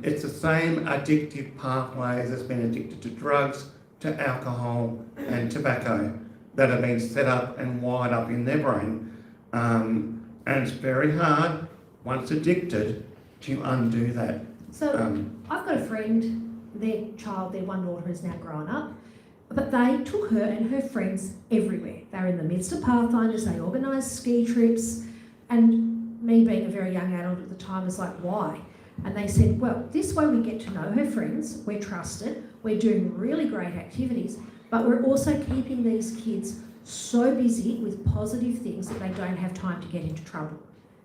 it's the same addictive pathways as being addicted to drugs, to alcohol and tobacco that have been set up and wired up in their brain. And it's very hard, once addicted, to undo that. So I've got a friend, their one daughter is now grown up, but they took her and her friends everywhere. They were in the midst of Pathfinders, they organised ski trips, and me being a very young adult at the time was like, why? And they said, well, this way we get to know her friends, we're trusted, we're doing really great activities, but we're also keeping these kids so busy with positive things that they don't have time to get into trouble.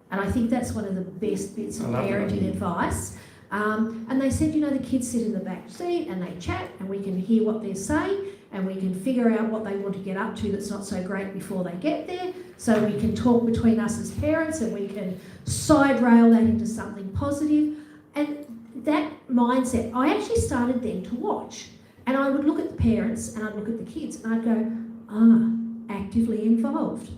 And I think that's one of the best bits of parenting advice. And they said, the kids sit in the back seat and they chat, and we can hear what they're saying, and we can figure out what they want to get up to that's not so great before they get there. So we can talk between us as parents, and we can side rail that into something positive. And that mindset, I actually started then to watch. And I would look at the parents and I'd look at the kids and I'd go, actively involved.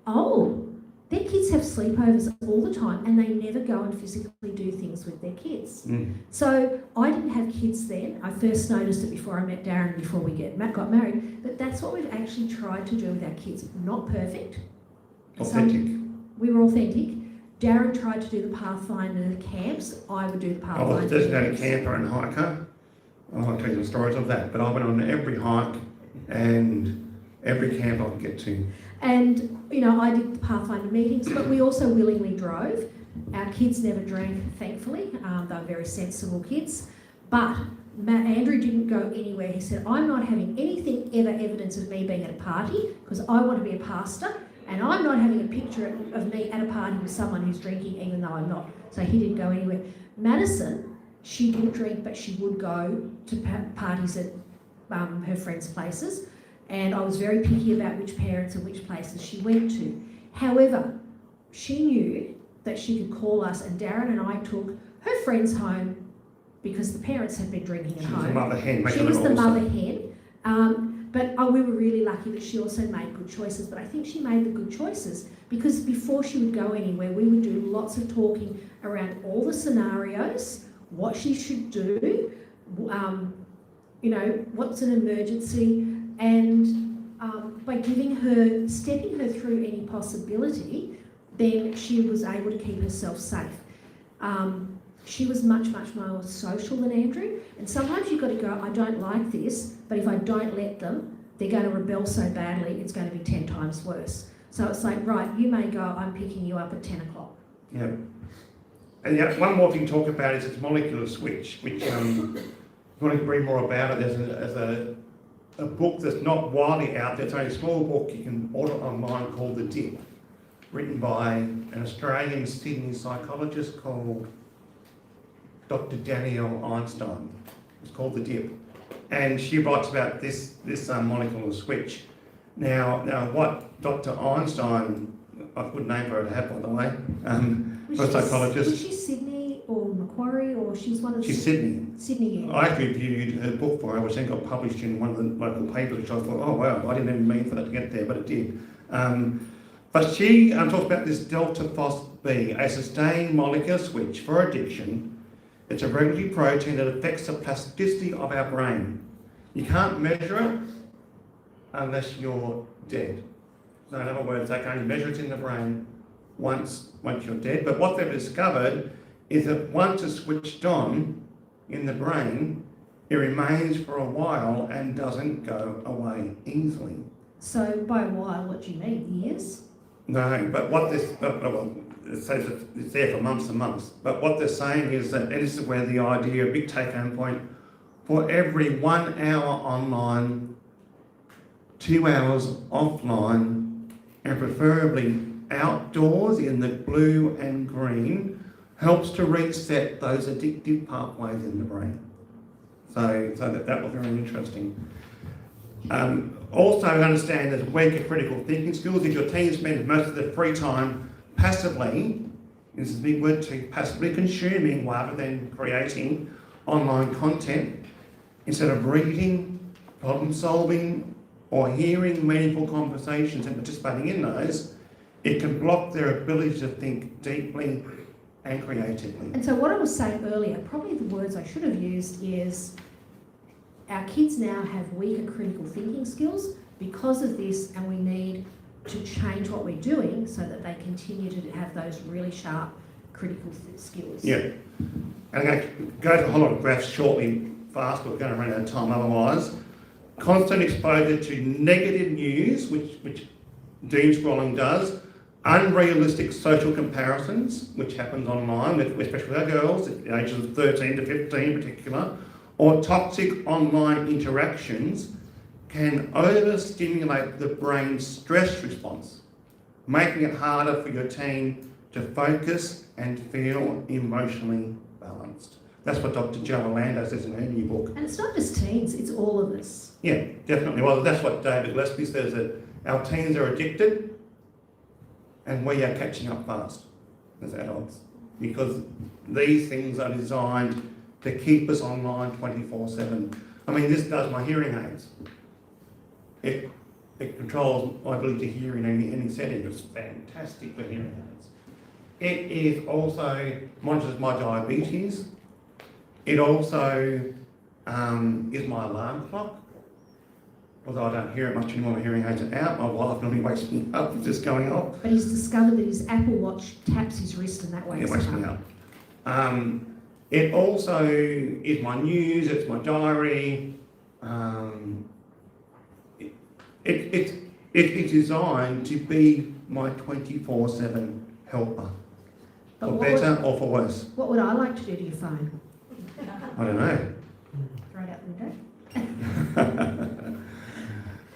Oh, their kids have sleepovers all the time and they never go and physically do things with their kids. So I didn't have kids then. I first noticed it before I met Darren, before we got married. But that's what we've actually tried to do with our kids. Not perfect. Authentic. We were authentic. Darren tried to do the Pathfinder camps. I would do the Pathfinder camps. I was a designated camper and hiker. I won't tell you the stories of that, but I went on every hike and every camp I could get to. And, I did the Pathfinder meetings, but we also willingly drove. Our kids never drank, thankfully. They were very sensible kids. But Andrew didn't go anywhere. He said, I'm not having anything evidence of me being at a party because I want to be a pastor. And I'm not having a picture of me at a party with someone who's drinking, even though I'm not. So he didn't go anywhere. Madison, she didn't drink, but she would go to parties at her friends' places. And I was very picky about which parents and which places she went to. However, she knew that she could call us, and Darren and I took her friends home because the parents had been drinking at home. She was the mother hen. She was the mother hen. But we were really lucky that she also made good choices. But I think she made the good choices because before she would go anywhere, we would do lots of talking around all the scenarios, what she should do, what's an emergency, and by stepping her through any possibility, then she was able to keep herself safe. She was much, much more social than Andrew. And sometimes you've got to go, I don't like this, but if I don't let them, they're going to rebel so badly, it's going to be 10 times worse. So it's like, right, you may go, I'm picking you up at 10 o'clock. Yeah. And one more thing to talk about is its molecular switch, which, if you want to read more about it, there's a book that's not widely out there. It's only a small book you can order online called The Dip, written by an Australian Sydney psychologist called Dr. Danielle Einstein. It's called the dip. And she writes about this molecular switch. Now, what Dr. Einstein, a good name for her to have, by the way, for a psychologist. Was she Sydney or Macquarie, or she's one of the... She's Sydney. Sydney, yeah. I actually reviewed her book for her, which then got published in one of the local papers, which I thought, oh wow, I didn't even mean for that to get there, but it did. But she talks about this delta phos-B, a sustained molecular switch for addiction. It's a regulatory protein that affects the plasticity of our brain. You can't measure it unless you're dead. So in other words, they can only measure it in the brain once you're dead. But what they've discovered is that once it's switched on in the brain, it remains for a while and doesn't go away easily. So by a while, what do you mean? Years? No, but what this, well, it says it's there for months and months. But what they're saying is that this is where the idea, a big take-home point, for every 1 hour online, 2 hours offline, and preferably outdoors in the blue and green, helps to reset those addictive pathways in the brain. So that was very interesting. Also understand that weaker critical thinking skills. If your team spends most of their free time passively, this is a big word too, passively consuming rather than creating online content, instead of reading, problem solving, or hearing meaningful conversations and participating in those, it can block their ability to think deeply and creatively. And so what I was saying earlier, probably the words I should have used is, our kids now have weaker critical thinking skills because of this, and we need to change what we're doing so that they continue to have those really sharp critical skills. Yeah. And I'm going to go to a whole lot of graphs shortly, fast, but we're going to run out of time otherwise. Constant exposure to negative news, which doom scrolling does, unrealistic social comparisons, which happens online, especially with our girls, at the ages of 13 to 15 in particular, or toxic online interactions can overstimulate the brain's stress response, making it harder for your teen to focus and feel emotionally balanced. That's what Dr. Jo Orlando says in her new book. And it's not just teens, it's all of us. Yeah, definitely. Well, that's what David Gillespie says, that our teens are addicted and we are catching up fast as adults, because these things are designed to keep us online 24/7. I mean, this does my hearing aids. It controls my ability to hear in any setting. It's fantastic for hearing aids. It is also monitors my diabetes. It also is my alarm clock. Although I don't hear it much anymore, my hearing aids are out. My wife normally wakes me up with this going off. But he's discovered that his Apple Watch taps his wrist and that wakes It wakes him me up. up. It also is my news, it's my diary. It's designed to be my 24/7 helper, But for what better or for worse. What would I like to do to your phone? I don't know. Throw it out the window?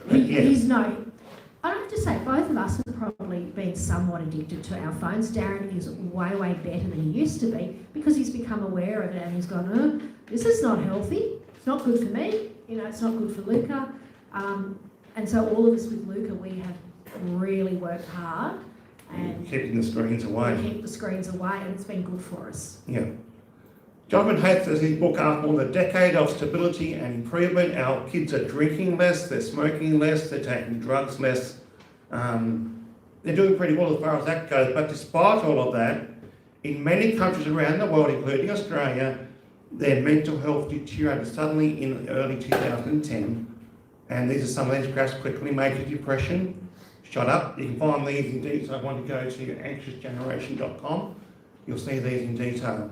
He's no. I have to say, both of us have probably been somewhat addicted to our phones. Darren is way, way better than he used to be because he's become aware of it and he's gone, oh, this is not healthy. It's not good for me. It's not good for Luca. And so all of us with Luca, we have really worked hard and Keeping the screens away. keep the screens away, and it's been good for us. Yeah. Jonathan Haidt says in his book, after more than a decade of stability and improvement, our kids are drinking less, they're smoking less, they're taking drugs less. They're doing pretty well as far as that goes, but despite all of that, in many countries around the world, including Australia, their mental health deteriorated suddenly in early 2010. And these are some of these graphs quickly. Major depression, shut up. You can find these in detail. I want to go to anxiousgeneration.com. You'll see these in detail.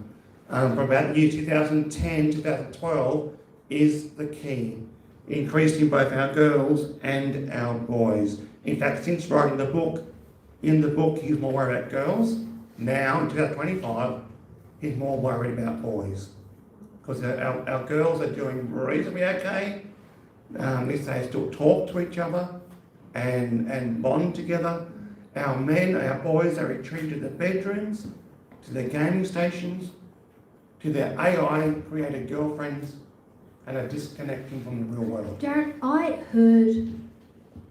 For about the year 2010, 2012 is the key. Increased in both our girls and our boys. In fact, since writing the book, in the book he's more worried about girls. Now, in 2025, he's more worried about boys. Because our girls are doing reasonably okay. If they still talk to each other and bond together. Our men, our boys are retreated to their bedrooms, to their gaming stations, to their AI-created girlfriends and are disconnecting from the real world. Darren, I heard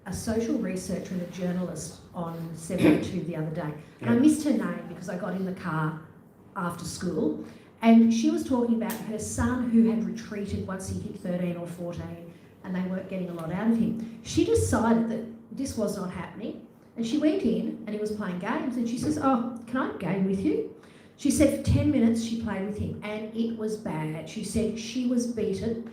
a social researcher and a journalist on 72 the other day, and I missed her name because I got in the car after school, and she was talking about her son who had retreated once he hit 13 or 14 and they weren't getting a lot out of him. She decided that this was not happening, and she went in and he was playing games, and she says, "Oh, can I game with you?" She said for 10 minutes she played with him and it was bad. She said she was beaten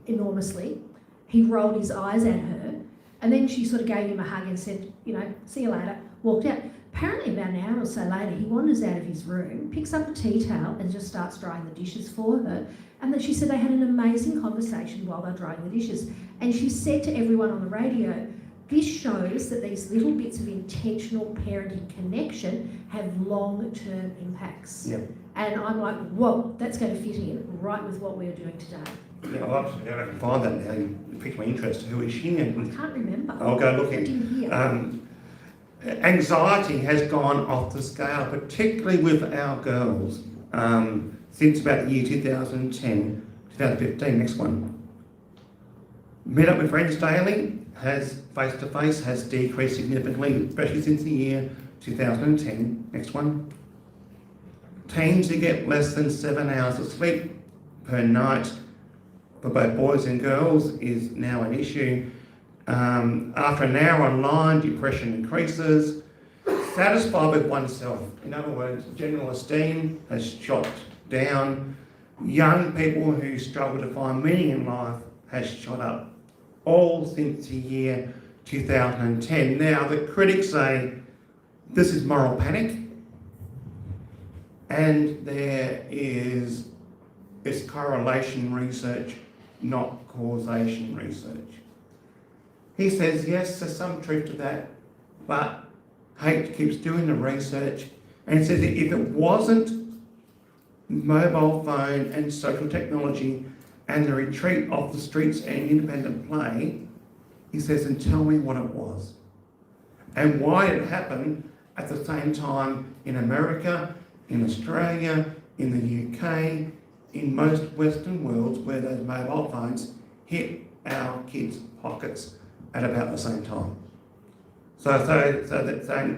enormously. He rolled his eyes at her, and then she sort of gave him a hug and said, you know, "See you later," walked out. Apparently about an hour or so later, he wanders out of his room, picks up a tea towel and just starts drying the dishes for her. And then she said they had an amazing conversation while they're drying the dishes. And she said to everyone on the radio, this shows that these little bits of intentional parenting connection have long-term impacts. Yep. And I'm like, whoa, that's going to fit in right with what we're doing today. Yeah, well, I can find that now. You piqued my interest. Who is she? I can't remember. I'll go I looking. didn't hear. Anxiety has gone off the scale, particularly with our girls, since about the year 2010, 2015, next one. Meet up with friends daily has face-to-face has decreased significantly, especially since the year 2010, next one. Teens who get less than 7 hours of sleep per night for both boys and girls is now an issue. After an hour online, depression increases. Satisfied with oneself, in other words, general esteem has shot down. Young people who struggle to find meaning in life has shot up, all since the year 2010. Now, the critics say this is moral panic, and there is correlation research, not causation research. He says, yes, there's some truth to that, but Haight keeps doing the research, and he says that if it wasn't mobile phone and social technology and the retreat off the streets and independent play, he says, and tell me what it was. And why it happened at the same time in America, in Australia, in the UK, in most Western worlds where those mobile phones hit our kids' pockets at about the same time. So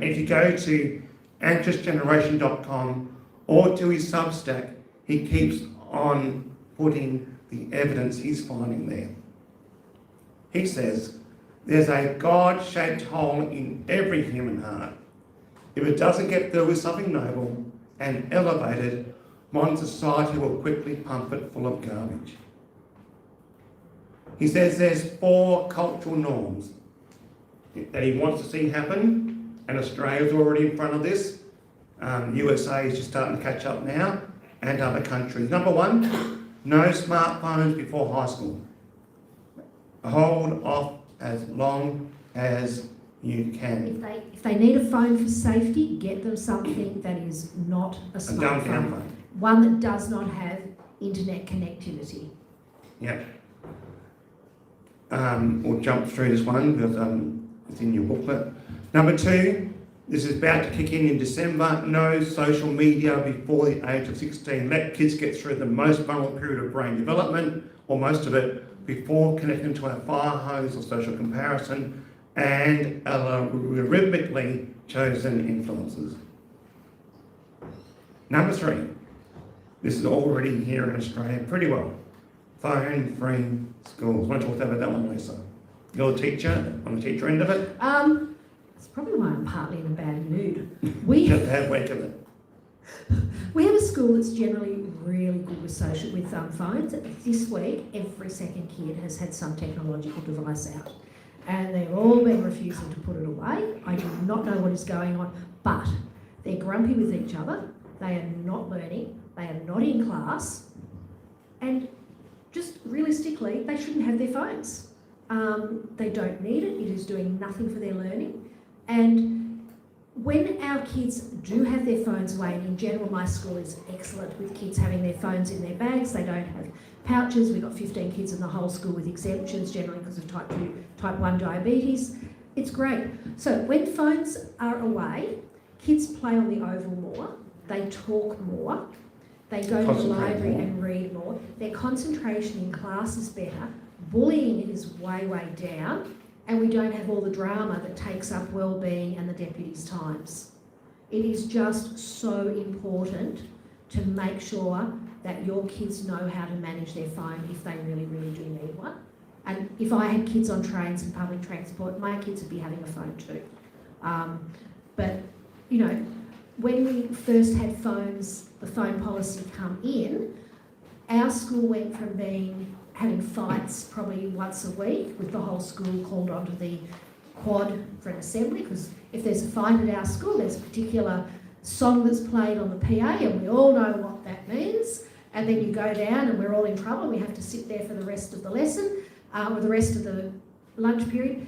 if you go to anxiousgeneration.com or to his Substack, he keeps on putting the evidence he's finding there. He says, there's a God-shaped hole in every human heart. If it doesn't get filled with something noble and elevated, modern society will quickly pump it full of garbage. He says there's 4 cultural norms that he wants to see happen, and Australia's already in front of this. USA is just starting to catch up now, and other countries. Number 1, no smartphones before high school. Hold off as long as you can. If they need a phone for safety, get them something that is not a smartphone. One that does not have internet connectivity. Yeah. We'll jump through this one because it's in your booklet. Number 2, this is about to kick in December. No social media before the age of 16. Let kids get through the most vulnerable period of brain development, or most of it, before connecting to a fire hose or social comparison and algorithmically chosen influences. Number 3, this is already here in Australia pretty well. Phone-free schools. Want to talk about that one, Lisa? You're a teacher, on the teacher end of it? It's probably why I'm partly in a bad mood. Just have wake of it. We have a school that's generally really good with phones. This week, every second kid has had some technological device out, and they've all been refusing to put it away. I do not know what is going on, but they're grumpy with each other. They are not learning. They are not in class, and just realistically, they shouldn't have their phones. They don't need it. It is doing nothing for their learning. And when our kids do have their phones away, and in general my school is excellent with kids having their phones in their bags, they don't have pouches. We've got 15 kids in the whole school with exemptions, generally because of type 1 diabetes. It's great. So when phones are away, kids play on the oval more, they talk more, They go to the library and read more. Their concentration in class is better. Bullying is way, way down. And we don't have all the drama that takes up wellbeing and the deputies' times. It is just so important to make sure that your kids know how to manage their phone if they really, really do need one. And if I had kids on trains and public transport, my kids would be having a phone too. But, you know, when we first had phones, the phone policy come in, our school went from having fights probably once a week with the whole school called onto the quad for an assembly, because if there's a fight at our school, there's a particular song that's played on the PA and we all know what that means, and then you go down and we're all in trouble and we have to sit there for the rest of the lesson or the rest of the lunch period.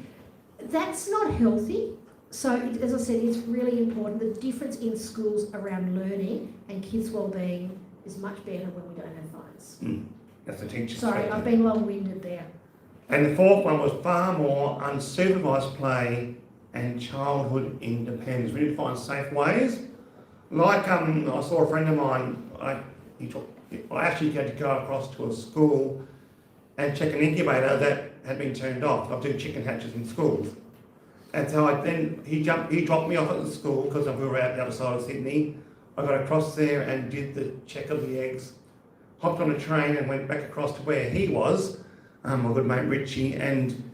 That's not healthy. So, as I said, it's really important. The difference in schools around learning and kids' wellbeing is much better when we don't have phones. That's the teacher's Sorry, perspective. I've been long-winded there. And the fourth one was far more unsupervised play and childhood independence. We need to find safe ways. Like I saw a friend of mine, I actually had to go across to a school and check an incubator that had been turned off. I do chicken hatches in schools. And so he dropped me off at the school because we were out the other side of Sydney. I got across there and did the check of the eggs, hopped on a train and went back across to where he was, my good mate Richie, and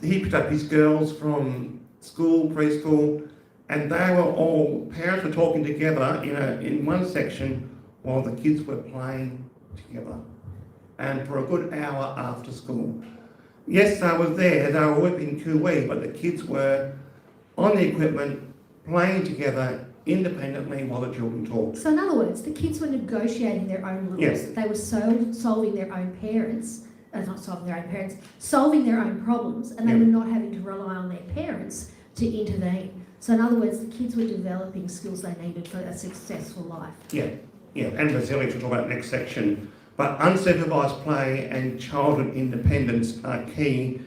he picked up his girls from school, preschool, and they were all, parents were talking together in one section while the kids were playing together, and for a good hour after school. Yes, I was there, they were whipping cooee, but the kids were on the equipment, playing together independently while the children talked. So in other words, the kids were negotiating their own rules. Yes. They were solving their own solving their own problems, and they were not having to rely on their parents to intervene. So in other words, the kids were developing skills they needed for a successful life. Yeah, and resilience we'll talk about next section. But unsupervised play and childhood independence are key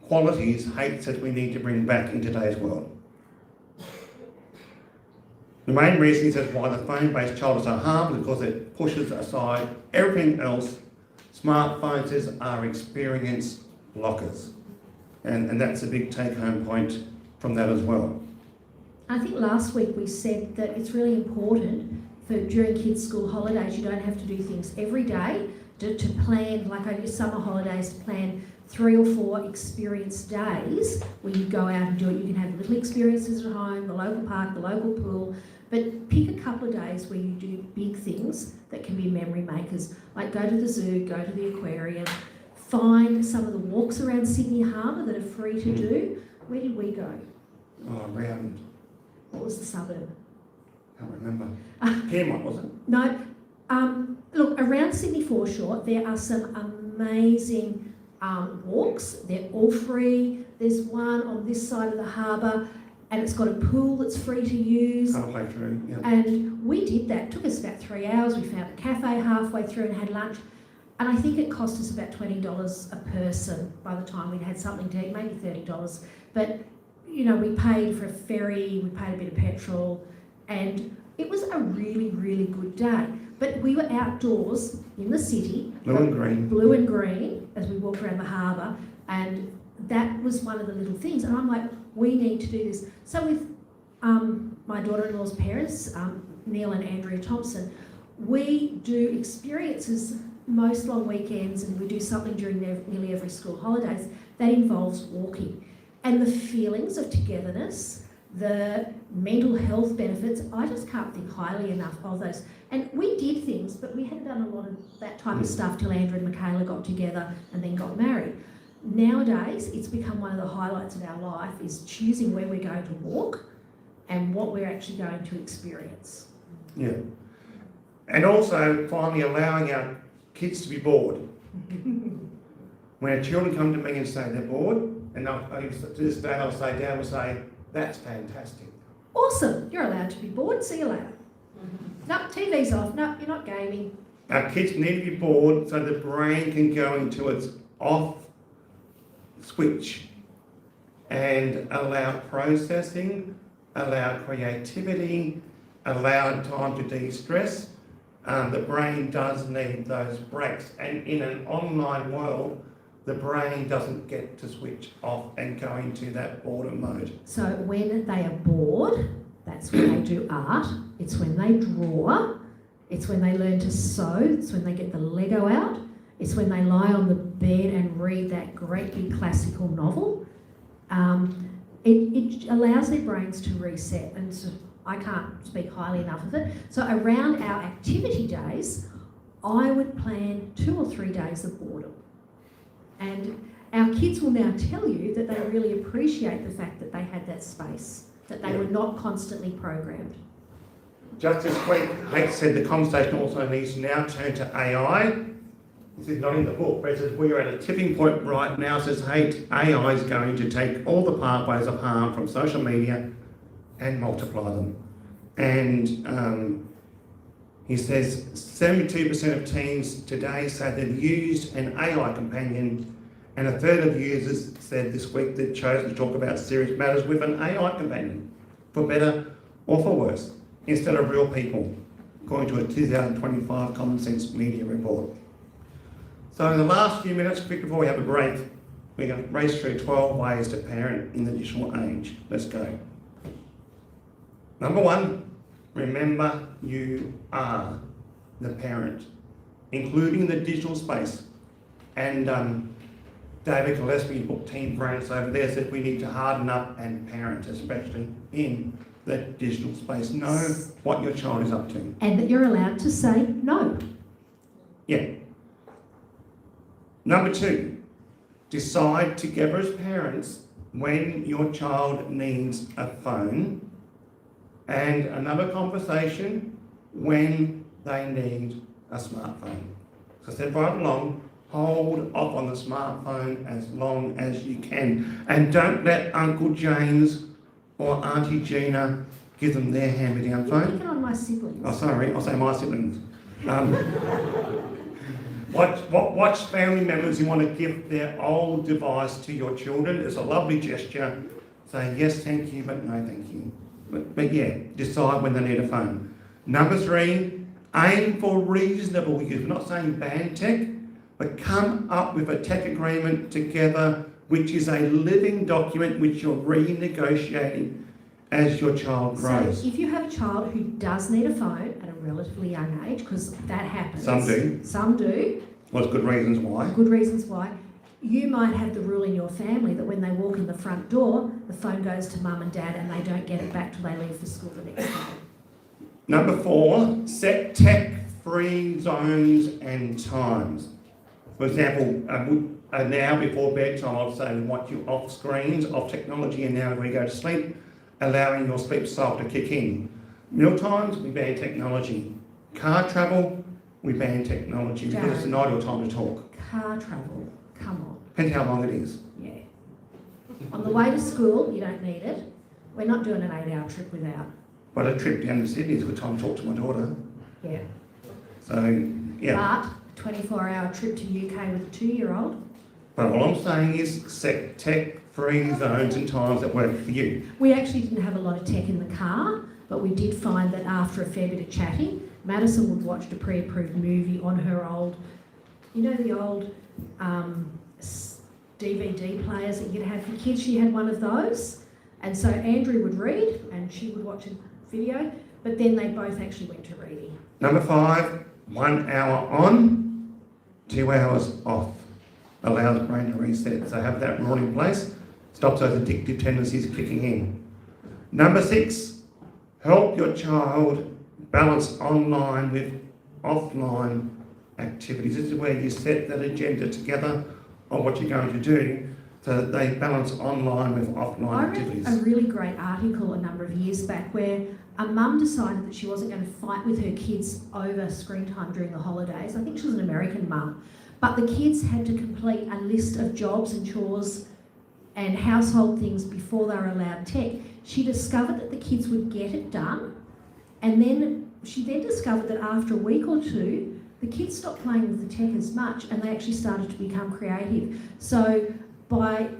qualities, hates that we need to bring back in today's world. The main reason he says why the phone-based child is so harmful is because it pushes aside everything else. Smartphones are experience blockers. And that's a big take-home point from that as well. I think last week we said that it's really important for during kids' school holidays, you don't have to do things every day to plan, like over your summer holidays, to plan 3 or 4 experience days where you go out and do it. You can have little experiences at home, the local park, the local pool, but pick a couple of days where you do big things that can be memory makers, like go to the zoo, go to the aquarium, find some of the walks around Sydney Harbour that are free to do. Where did we go? Around, What was the suburb? can't remember. Piedmont, was it? No. Look, around Sydney Foreshore, there are some amazing walks. They're all free. There's one on this side of the harbour, and it's got a pool that's free to use. Halfway through, yeah. And we did that. It took us about 3 hours. We found a cafe halfway through and had lunch. And I think it cost us about $20 a person by the time we'd had something to eat, maybe $30. But, you know, we paid for a ferry, we paid a bit of petrol, and it was a really, really good day. But we were outdoors in the city. Blue and green, as we walked around the harbour, and that was one of the little things. And I'm like, we need to do this. So with my daughter-in-law's parents, Neil and Andrea Thompson, we do experiences most long weekends, and we do something during nearly every school holidays that involves walking. And the feelings of togetherness, the mental health benefits, I just can't think highly enough of those. And we did things, but we hadn't done a lot of that type of stuff till Andrew and Michaela got together and then got married. Nowadays, it's become one of the highlights of our life is choosing where we're going to walk and what we're actually going to experience. Yeah. And also, finally, allowing our kids to be bored. When our children come to me and say they're bored, and to this day I'll say, Dad will say, that's fantastic. Awesome, you're allowed to be bored, see you later. No, TV's off, no, you're not gaming. Our kids need to be bored so the brain can go into its off switch and allow processing, allow creativity, allow time to de-stress, the brain does need those breaks. And in an online world, the brain doesn't get to switch off and go into that boredom mode. So when they are bored, that's when they do art, it's when they draw, it's when they learn to sew, it's when they get the Lego out, it's when they lie on the bed and read that great big classical novel. It allows their brains to reset, and so I can't speak highly enough of it. So around our activity days, I would plan 2 or 3 days of boredom. And our kids will now tell you that they really appreciate the fact that they had that space, that they were not constantly programmed. Just as Kate said, the conversation also needs to now turn to AI. This is not in the book, but it says we are at a tipping point right now. It says, hey, AI is going to take all the pathways of harm from social media and multiply them. And he says 72% of teens today say they've used an AI companion, and a third of users said this week they've chosen to talk about serious matters with an AI companion, for better or for worse, instead of real people, according to a 2025 Common Sense Media report. So in the last few minutes, quick before we have a break, we're going to race through 12 ways to parent in the digital age. Let's go. Number 1, remember you are the parent, including the digital space. And David Gillespie, book Team Parents over there, said we need to harden up and parent, especially in the digital space. Know what your child is up to. And that you're allowed to say no. Yeah. Number 2, decide together as parents when your child needs a phone, and another conversation when they need a smartphone. So I said right along, hold off on the smartphone as long as you can, and don't let Uncle James or Auntie Gina give them their hand-me-down You're phone. picking on my siblings. Oh, sorry, I'll say my siblings. Watch family members who want to give their old device to your children. It's a lovely gesture. Say yes, thank you, but no, thank you. But yeah, decide when they need a phone. Number 3, aim for reasonable use. We're not saying ban tech, but come up with a tech agreement together, which is a living document which you're renegotiating as your child grows. So if you have a child who does need a phone at a relatively young age, because that happens. Some do. Some do. Well, there's good reasons why. Good reasons why. You might have the rule in your family that when they walk in the front door, the phone goes to mum and dad and they don't get it back till they leave for school the next day. Number 4, set tech-free zones and times. For example, now before bedtime, I'll say we want you off screens, off technology, and now when we go to sleep, allowing your sleep cycle to kick in. Meal times, we ban technology. Car travel, we ban technology because it's an ideal time to talk. Car travel, come on. Depends how long it is. Yeah. On the way to school, you don't need it. We're not doing an 8-hour trip without. But a trip down to Sydney is a good time to talk to my daughter. Yeah. So, yeah. But 24-hour trip to UK with a 2-year-old. But all I'm saying is set tech-free zones and times that work for you. We actually didn't have a lot of tech in the car, but we did find that after a fair bit of chatting, Madison would watch a pre-approved movie on her old, you know, the old DVD players that you'd have for kids. She had one of those. And so Andrew would read and she would watch a video, but then they both actually went to reading. Number 5, 1 hour on, 2 hours off. Allow the brain to reset. So have that rule in place. Stops those addictive tendencies kicking in. Number 6, help your child balance online with offline activities. This is where you set that agenda together on what you're going to do so that they balance online with offline activities. I read a really great article a number of years back where a mum decided that she wasn't going to fight with her kids over screen time during the holidays. I think she was an American mum. But the kids had to complete a list of jobs and chores and household things before they were allowed tech. She discovered that the kids would get it done, and then she discovered that after a week or two, the kids stopped playing with the tech as much and they actually started to become creative. So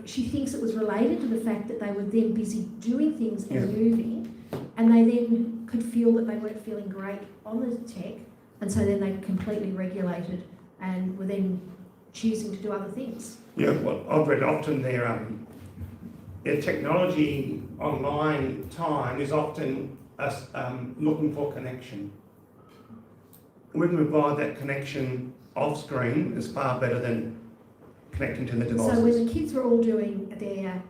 she thinks it was related to the fact that they were then busy doing things and moving, and they then could feel that they weren't feeling great on the tech, And so then they completely regulated and were then choosing to do other things. Yeah, well, I've read often their technology online time is often us looking for connection. We can provide that connection off screen is far better than connecting to the devices. So when the kids were all doing their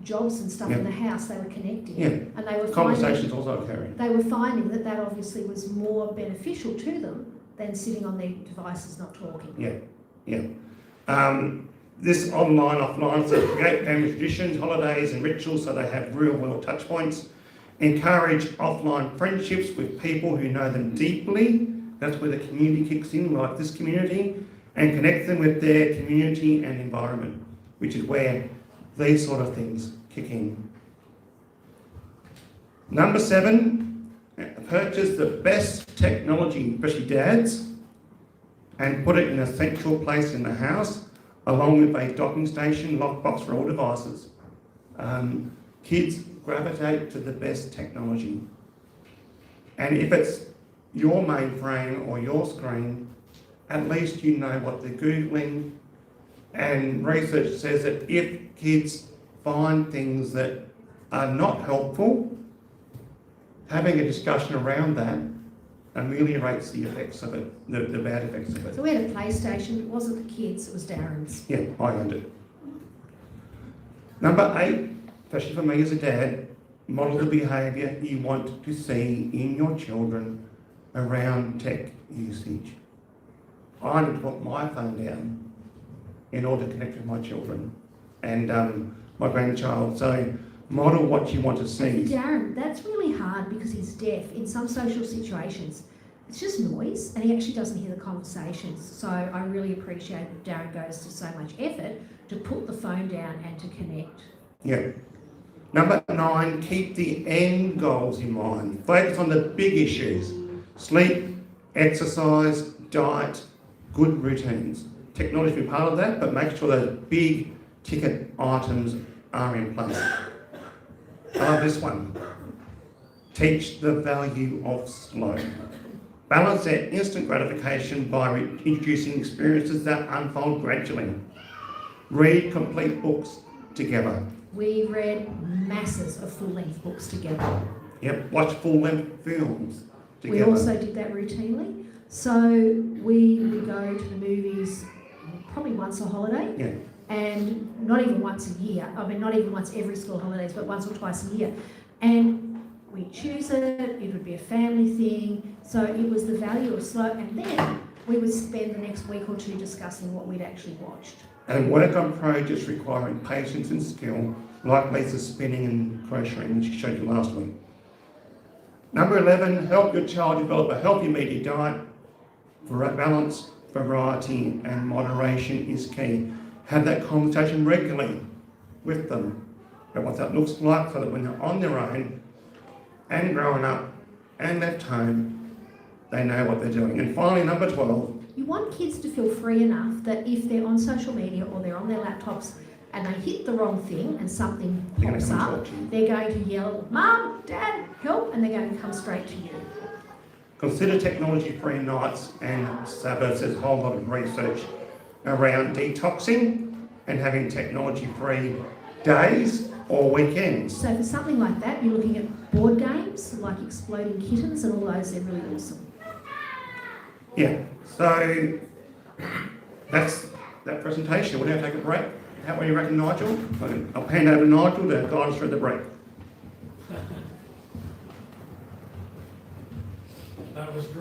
jobs and stuff Yeah. in the house, they were connecting. Yeah. And they were Conversations also occurring. They were finding that that obviously was more beneficial to them than sitting on their devices not talking. Yeah. This online, offline, so create family traditions, holidays and rituals so they have real world touch points. Encourage offline friendships with people who know them deeply. That's where the community kicks in, like this community, and connect them with their community and environment, which is where these sort of things kick in. Number 7, purchase the best technology, especially dads, and put it in a central place in the house, along with a docking station, lockbox for all devices. Kids gravitate to the best technology. And if it's your mainframe or your screen, at least you know what they're Googling. And research says that if kids find things that are not helpful, having a discussion around that ameliorates the effects of it, the bad effects of it. So we had a PlayStation, it wasn't the kids, it was Darren's. Yeah, I owned it. Number 8, especially for me as a dad, model the behaviour you want to see in your children around tech usage. I need to put my phone down in order to connect with my children and my grandchild. So model what you want to see. Darren, that's really hard because he's deaf. In some social situations, it's just noise and he actually doesn't hear the conversations. So I really appreciate that Darren goes to so much effort to put the phone down and to connect. Yeah. Number 9, keep the end goals in mind. Focus on the big issues. Sleep, exercise, diet, good routines. Technology will be part of that, but make sure those big ticket items are in place. I love this one. Teach the value of slow. Balance that instant gratification by introducing experiences that unfold gradually. Read complete books together. We read masses of full-length books together. Yep, watch full-length films together. We also did that routinely. So we go to the movies probably once a holiday. Yeah. And not even once a year. I mean, not even once every school holidays, but once or twice a year. And we choose it, it would be a family thing. So it was the value of slow. And then we would spend the next week or two discussing what we'd actually watched. And work on projects requiring patience and skill, like Lisa's spinning and crocheting, which she showed you last week. Number 11, help your child develop a healthy media diet. Balance, variety and moderation is key. Have that conversation regularly with them about what that looks like so that when they're on their own and growing up and left home, they know what they're doing. And finally, number 12. You want kids to feel free enough that if they're on social media or they're on their laptops and they hit the wrong thing and something pops up, they're going to yell, "Mum, Dad, help," and they're going to come straight to you. Consider technology-free nights and Sabbaths. There's a whole lot of research around detoxing and having technology-free days or weekends. So for something like that, you're looking at board games like Exploding Kittens and all those. They're really awesome. Yeah, so that's that presentation. We'll now take a break. How do you reckon, Nigel? I'll hand over to Nigel to guide us through the break. That was great.